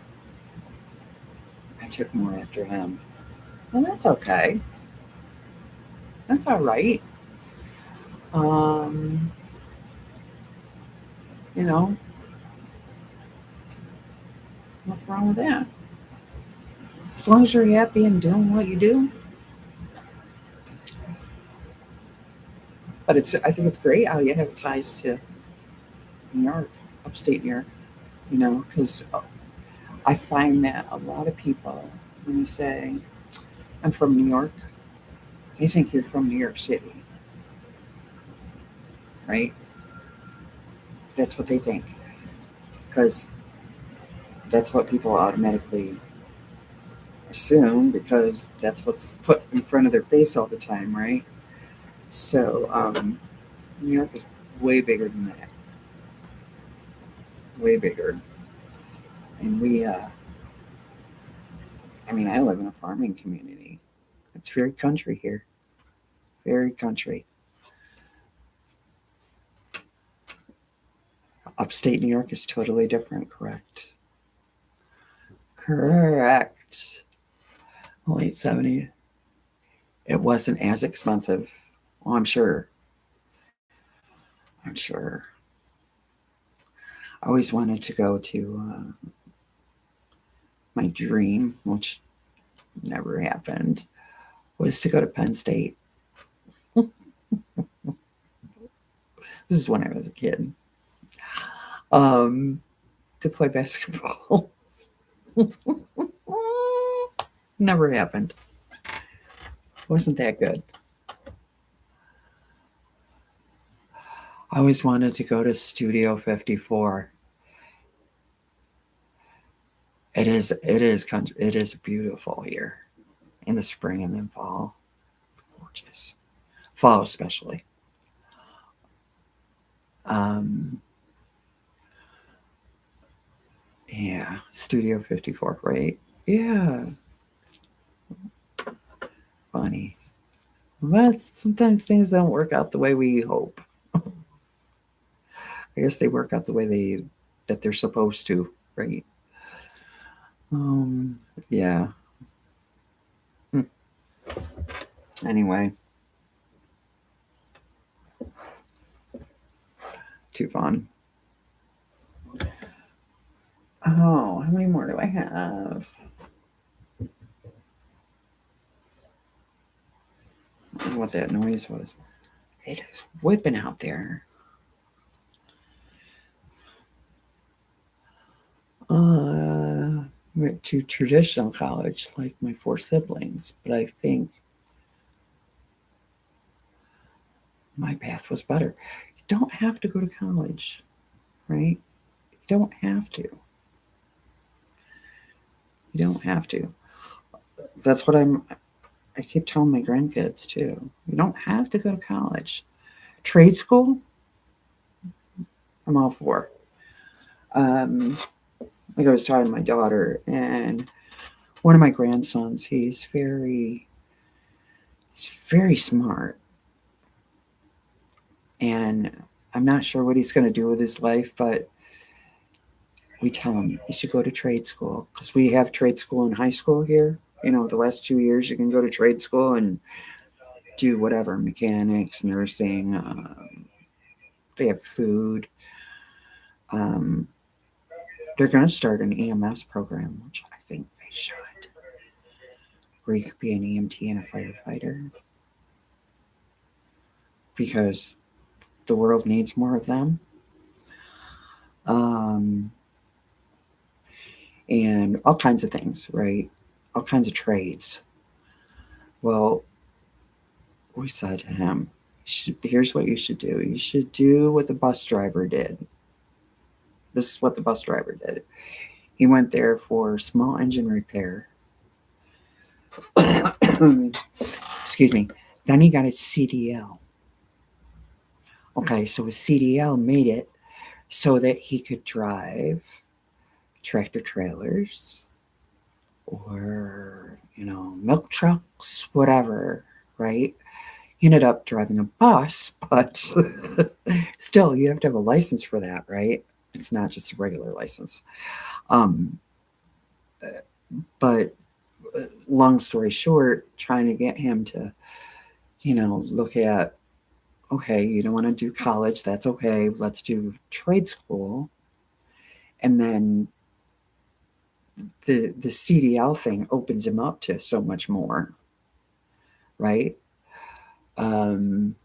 I took more after him. Well, that's okay. That's all right. Um, you know, what's wrong with that? As long as you're happy and doing what you do. But I think it's great how you have ties to New York, upstate New York. Because I find that a lot of people, when you say I'm from New York, they think you're from New York City, right? That's what they think because that's what people automatically assume because that's what's put in front of their face all the time, right? So New York is way bigger than that, way bigger. And I mean, I live in a farming community. It's very country here, very country. Upstate New York is totally different, correct? Correct. Late 70s. It wasn't as expensive. Oh, I'm sure. I'm sure. I always wanted to go to my dream, which never happened, was to go to Penn State. This is when I was a kid. Um, to play basketball. Never happened. Wasn't that good. I always wanted to go to Studio 54. It is beautiful here in the spring and then fall. Gorgeous. Fall especially. Um, yeah, Studio 54, right? Yeah, funny. But sometimes things don't work out the way we hope. I guess they work out the way that they're supposed to, right? Um, yeah. Hmm. Anyway, too fun. Oh, how many more do I have? I don't know what that noise was. It is whipping out there. Went to traditional college like my four siblings, but I think my path was better. You don't have to go to college, right? You don't have to. You don't have to. That's what I keep telling my grandkids too. You don't have to go to college. Trade school, I'm all for. Um, like I was talking to my daughter and one of my grandsons, he's very smart. And I'm not sure what he's going to do with his life, but we tell him you should go to trade school because we have trade school in high school here. The last 2 years you can go to trade school and do whatever mechanics, nursing. They have food. Um, They're going to start an EMS program, which I think they should, where you could be an EMT and a firefighter because the world needs more of them. Um, and all kinds of things, right? All kinds of trades. Well, we said to him, here's what you should do. You should do what the bus driver did. This is what the bus driver did. He went there for small engine repair. Excuse me. Then he got his CDL. Okay, so his CDL made it so that he could drive tractor trailers or, milk trucks, whatever, right? He ended up driving a bus, but still, you have to have a license for that, right? It's not just a regular license. Um, but long story short, trying to get him to, look at, okay, you don't want to do college, that's okay, let's do trade school. And then the CDL thing opens him up to so much more, right? Um,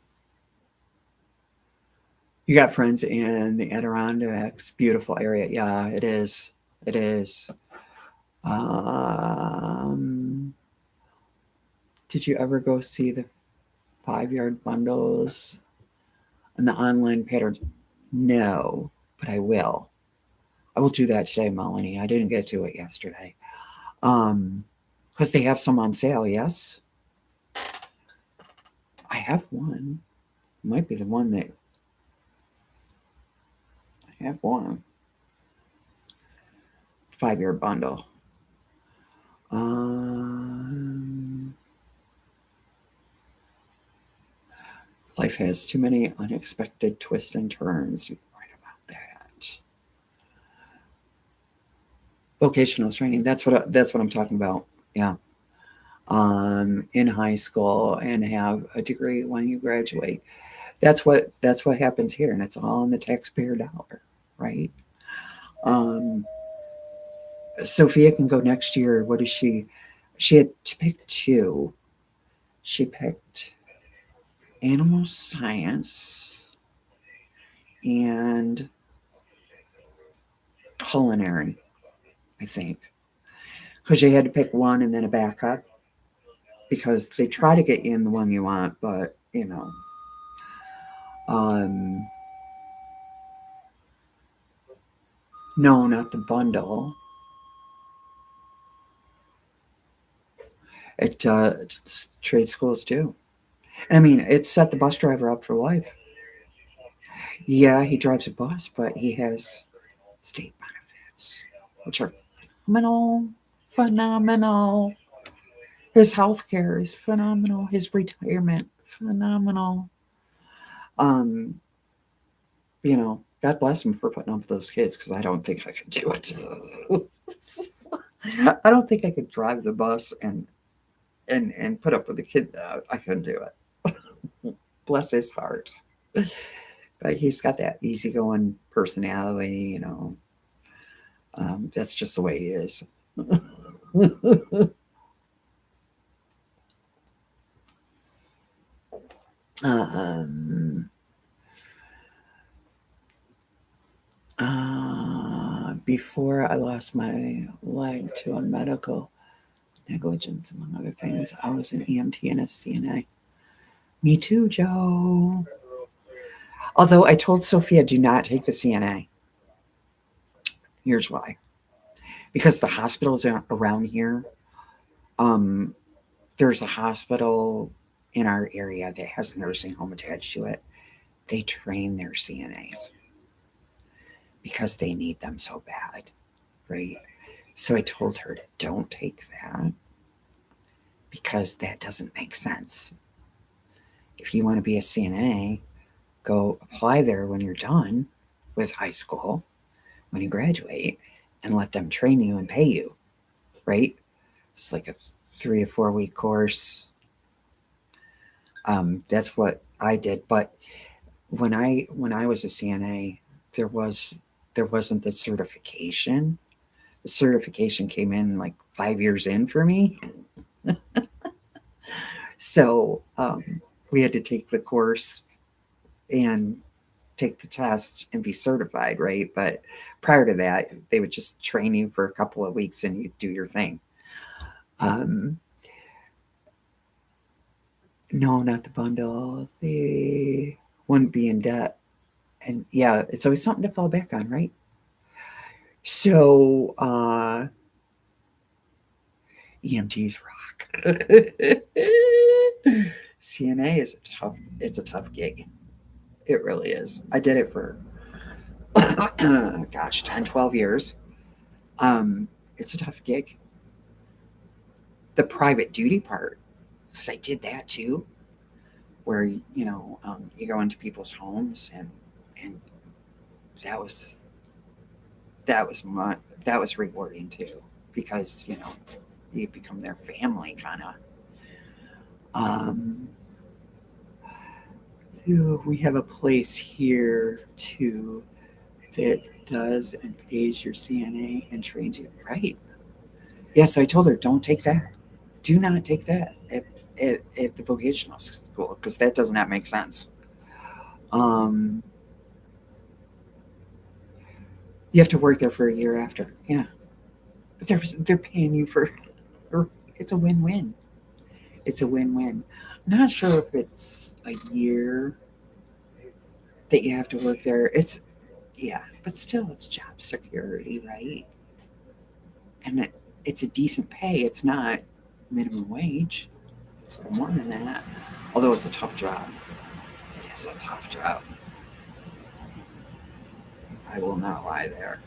you got friends in the Adirondacks, beautiful area. Yeah, it is. It is. Um, did you ever go see the 5 yard bundles and the online patterns? No, but I will. I will do that today, Melanie. I didn't get to it yesterday. Because they have some on sale, yes? I have one. Might be the one that I have one. 5 year bundle. Life has too many unexpected twists and turns. You're right about that. Vocational training. That's what I'm talking about. Yeah. In high school and have a degree when you graduate. That's what happens here, and it's all in the taxpayer dollar, right? Um, Sophia can go next year. What is she? She had to pick two. She picked animal science and culinary, I think, because you had to pick one and then a backup because they try to get you in the one you want, but um, no, not the bundle. Trade schools do. And I mean, it set the bus driver up for life. Yeah, he drives a bus, but he has state benefits, which are phenomenal, phenomenal. His health care is phenomenal. His retirement, phenomenal. Um, God bless him for putting up with those kids because I don't think I could do it. I don't think I could drive the bus and put up with the kid. I couldn't do it. Bless his heart. But he's got that easygoing personality, that's just the way he is. um, Before I lost my leg to a medical negligence, among other things, I was an EMT and a CNA. Me too, Joe. Although I told Sophia, do not take the CNA. Here's why. Because the hospitals around here, um, there's a hospital in our area that has a nursing home attached to it. They train their CNAs because they need them so bad, right? So I told her, don't take that because that doesn't make sense. If you want to be a CNA, go apply there when you're done with high school, when you graduate, and let them train you and pay you, right? It's like a 3 to 4 week course. That's what I did. But when I was a CNA, there was there wasn't the certification. The certification came in like 5 years in for me. So we had to take the course and take the test and be certified, right? But prior to that, they would just train you for a couple of weeks and you do your thing. Um, no, not the bundle. They wouldn't be in debt. And yeah, it's always something to fall back on, right? So EMTs rock. CNA is it's a tough gig. It really is. I did it for gosh, 10, 12 years. It's a tough gig. The private duty part, because I did that too, where you go into people's homes and that was that was rewarding too, because you become their family kind of. Um, so we have a place here too that does and pays your CNA and trains you. Right. Yes, I told her, don't take that. Do not take that at the vocational school because that does not make sense. Um, you have to work there for a year after. Yeah, but they're paying you for. It's a win-win. It's a win-win. Not sure if it's a year that you have to work there. It's yeah, but still, it's job security, right? And it's a decent pay. It's not minimum wage. It's more than that. Although it's a tough job. It is a tough job. I will not lie there.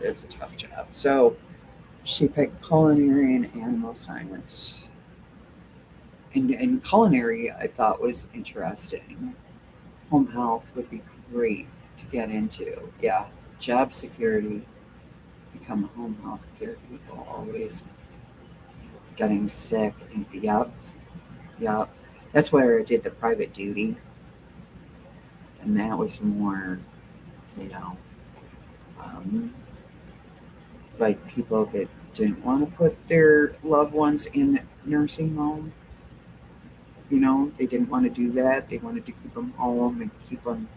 It's a tough job. So she picked culinary and animal science. And culinary I thought was interesting. Home health would be great to get into. Yeah. Job security, become a home health care people, always getting sick. And yep, yep. That's where I did the private duty. And that was more, you know, um, like people that didn't want to put their loved ones in nursing home. They didn't want to do that. They wanted to keep them home and keep them.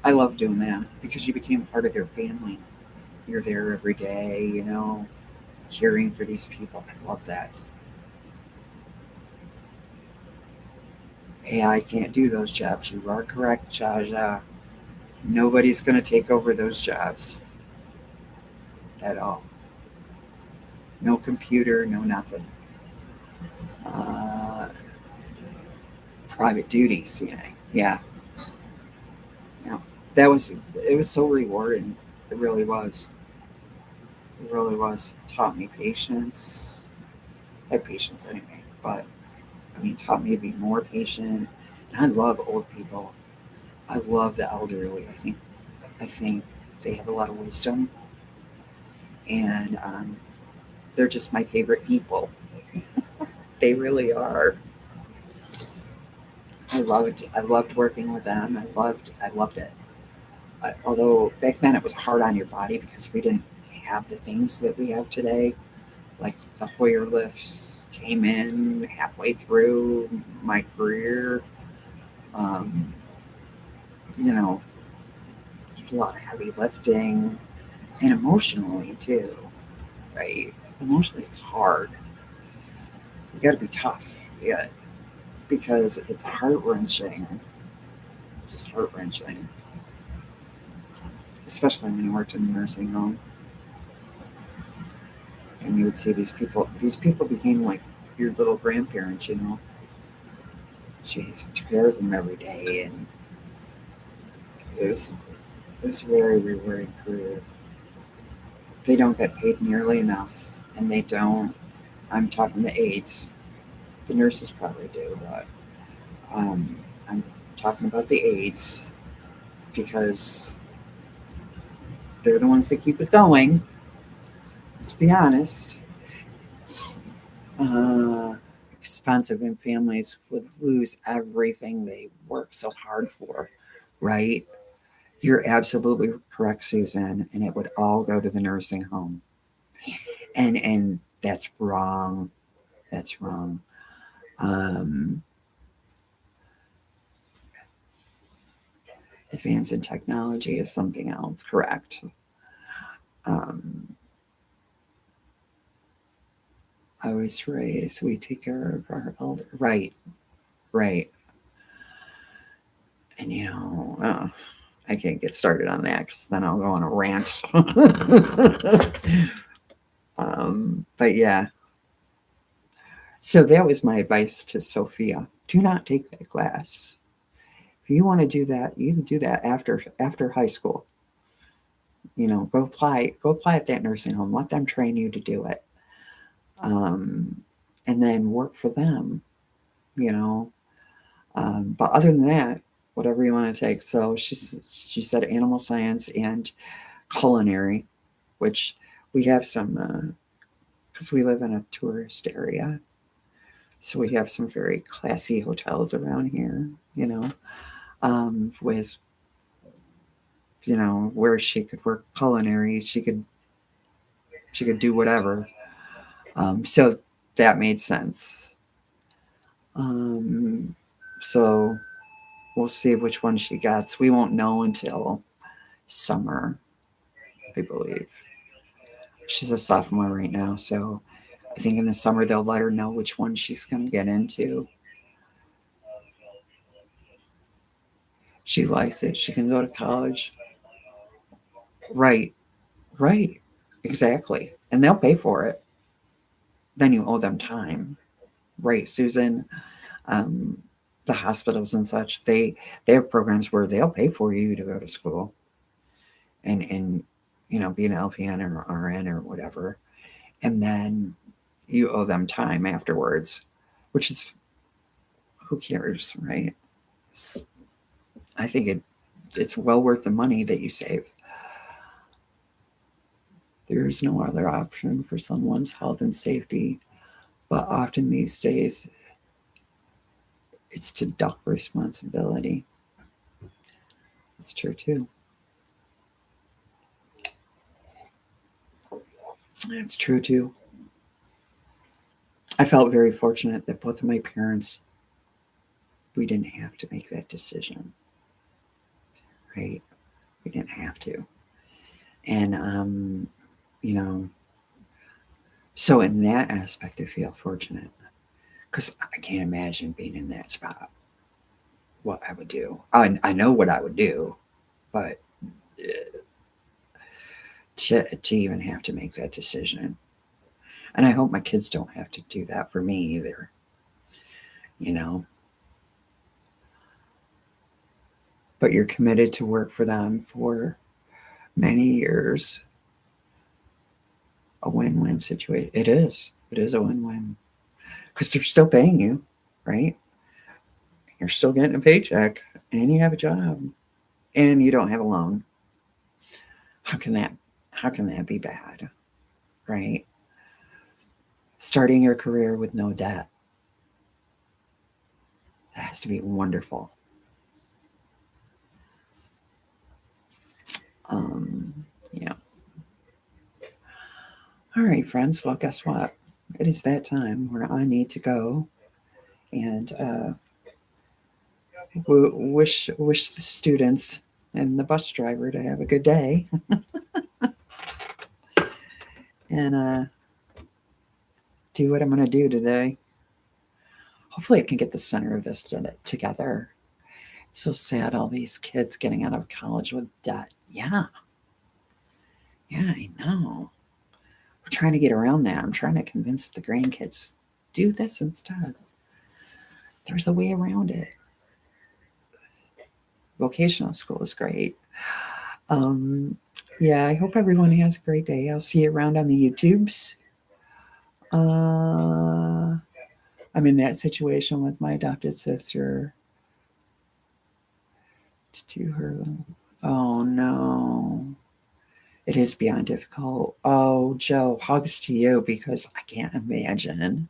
I love doing that because you became part of their family. You're there every day, caring for these people. I love that. AI can't do those jobs. You are correct, Jaja. Nobody's going to take over those jobs at all. No computer, no nothing. Uh, private duty, CNA. Yeah, yeah. It was so rewarding. It really was. It really was. Taught me patience. I had patience anyway, but I mean, taught me to be more patient. And I love old people. I love the elderly. I think they have a lot of wisdom, and they're just my favorite people. They really are. I loved working with them. I loved it. Although back then it was hard on your body because we didn't have the things that we have today. Like the Hoyer lifts came in halfway through my career. Um, you know, a lot of heavy lifting and emotionally too, right? Emotionally, it's hard. You got to be tough, yeah, because it's heart wrenching, just heart wrenching, especially when you worked in a nursing home and you would see these people. These people became like your little grandparents, She took care of them every day, and it was it was a very rewarding career. They don't get paid nearly enough, and they don't. I'm talking the aides. The nurses probably do, but um, I'm talking about the aides because they're the ones that keep it going. Let's be honest. Uh, Expensive, and families would lose everything they worked so hard for, right? You're absolutely correct, Susan, and it would all go to the nursing home. And that's wrong. That's wrong. Um, advance in technology is something else, correct? Um, I was raised, we take care of our elder. Right, right. And I can't get started on that because then I'll go on a rant. But yeah, so that was my advice to Sophia. Do not take that class. If you want to do that, you can do that after high school. Go apply at that nursing home. Let them train you to do it, um, and then work for them. You know, but other than that, whatever you want to take. So she said animal science and culinary, which we have some because we live in a tourist area. So we have some very classy hotels around here, with, where she could work culinary, she could do whatever. So that made sense. Um, so we'll see which one she gets. We won't know until summer, I believe. She's a sophomore right now, so I think in the summer they'll let her know which one she's going to get into. She likes it. She can go to college. Right, right, exactly. And they'll pay for it. Then you owe them time. Right, Susan. Um, the hospitals and such, they have programs where they'll pay for you to go to school and be an LPN or RN or whatever. And then you owe them time afterwards, which is, who cares, right? I think it's well worth the money that you save. There is no other option for someone's health and safety, but often these days it's to duck responsibility. It's true too. It's true too. I felt very fortunate that both of my parents, we didn't have to make that decision, right? We didn't have to. And, you know, so in that aspect, I feel fortunate because I can't imagine being in that spot, what I would do. I know what I would do, but to even have to make that decision. And I hope my kids don't have to do that for me either, you know. But you're committed to work for them for many years. A win-win situation. It is. It is a win-win because they're still paying you, right? You're still getting a paycheck, and you have a job, and you don't have a loan. How can that? How can that be bad, right? Starting your career with no debt. That has to be wonderful. Um, yeah. All right, friends. Well, guess what? It is that time where I need to go and wish the students and the bus driver to have a good day, and do what I'm going to do today. Hopefully, I can get the center of this together. It's so sad, all these kids getting out of college with debt. Yeah, yeah, I know. We're trying to get around that. I'm trying to convince the grandkids do this instead. There's a way around it. Vocational school is great. Um, yeah, I hope everyone has a great day. I'll see you around on the YouTubes. I'm in that situation with my adopted sister. To do her. Oh no. It is beyond difficult. Oh, Joe, hugs to you because I can't imagine.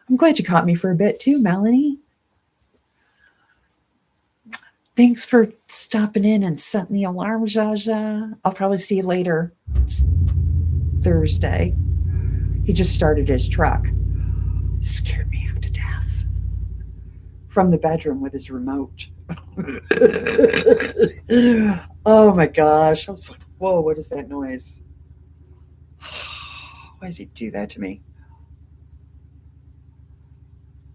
I'm glad you caught me for a bit too, Melanie. Thanks for stopping in and setting the alarm, Jaja. I'll probably see you later Thursday. He just started his truck. Scared me half to death. From the bedroom with his remote. Oh my gosh. I was like, whoa, what is that noise? Why does he do that to me?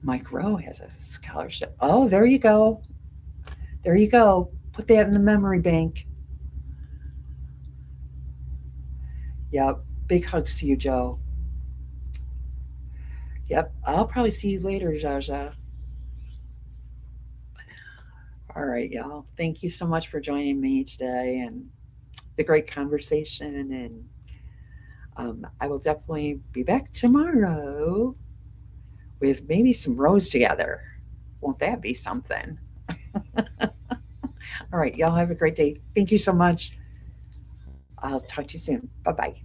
Mike Rowe has a scholarship. Oh, there you go. There you go. Put that in the memory bank. Yep. Big hugs to you, Joe. Yep. I'll probably see you later, Jaja. All right, y'all. Thank you so much for joining me today and the great conversation. And I will definitely be back tomorrow with maybe some rose together. Won't that be something? All right, y'all have a great day. Thank you so much. I'll talk to you soon. Bye bye.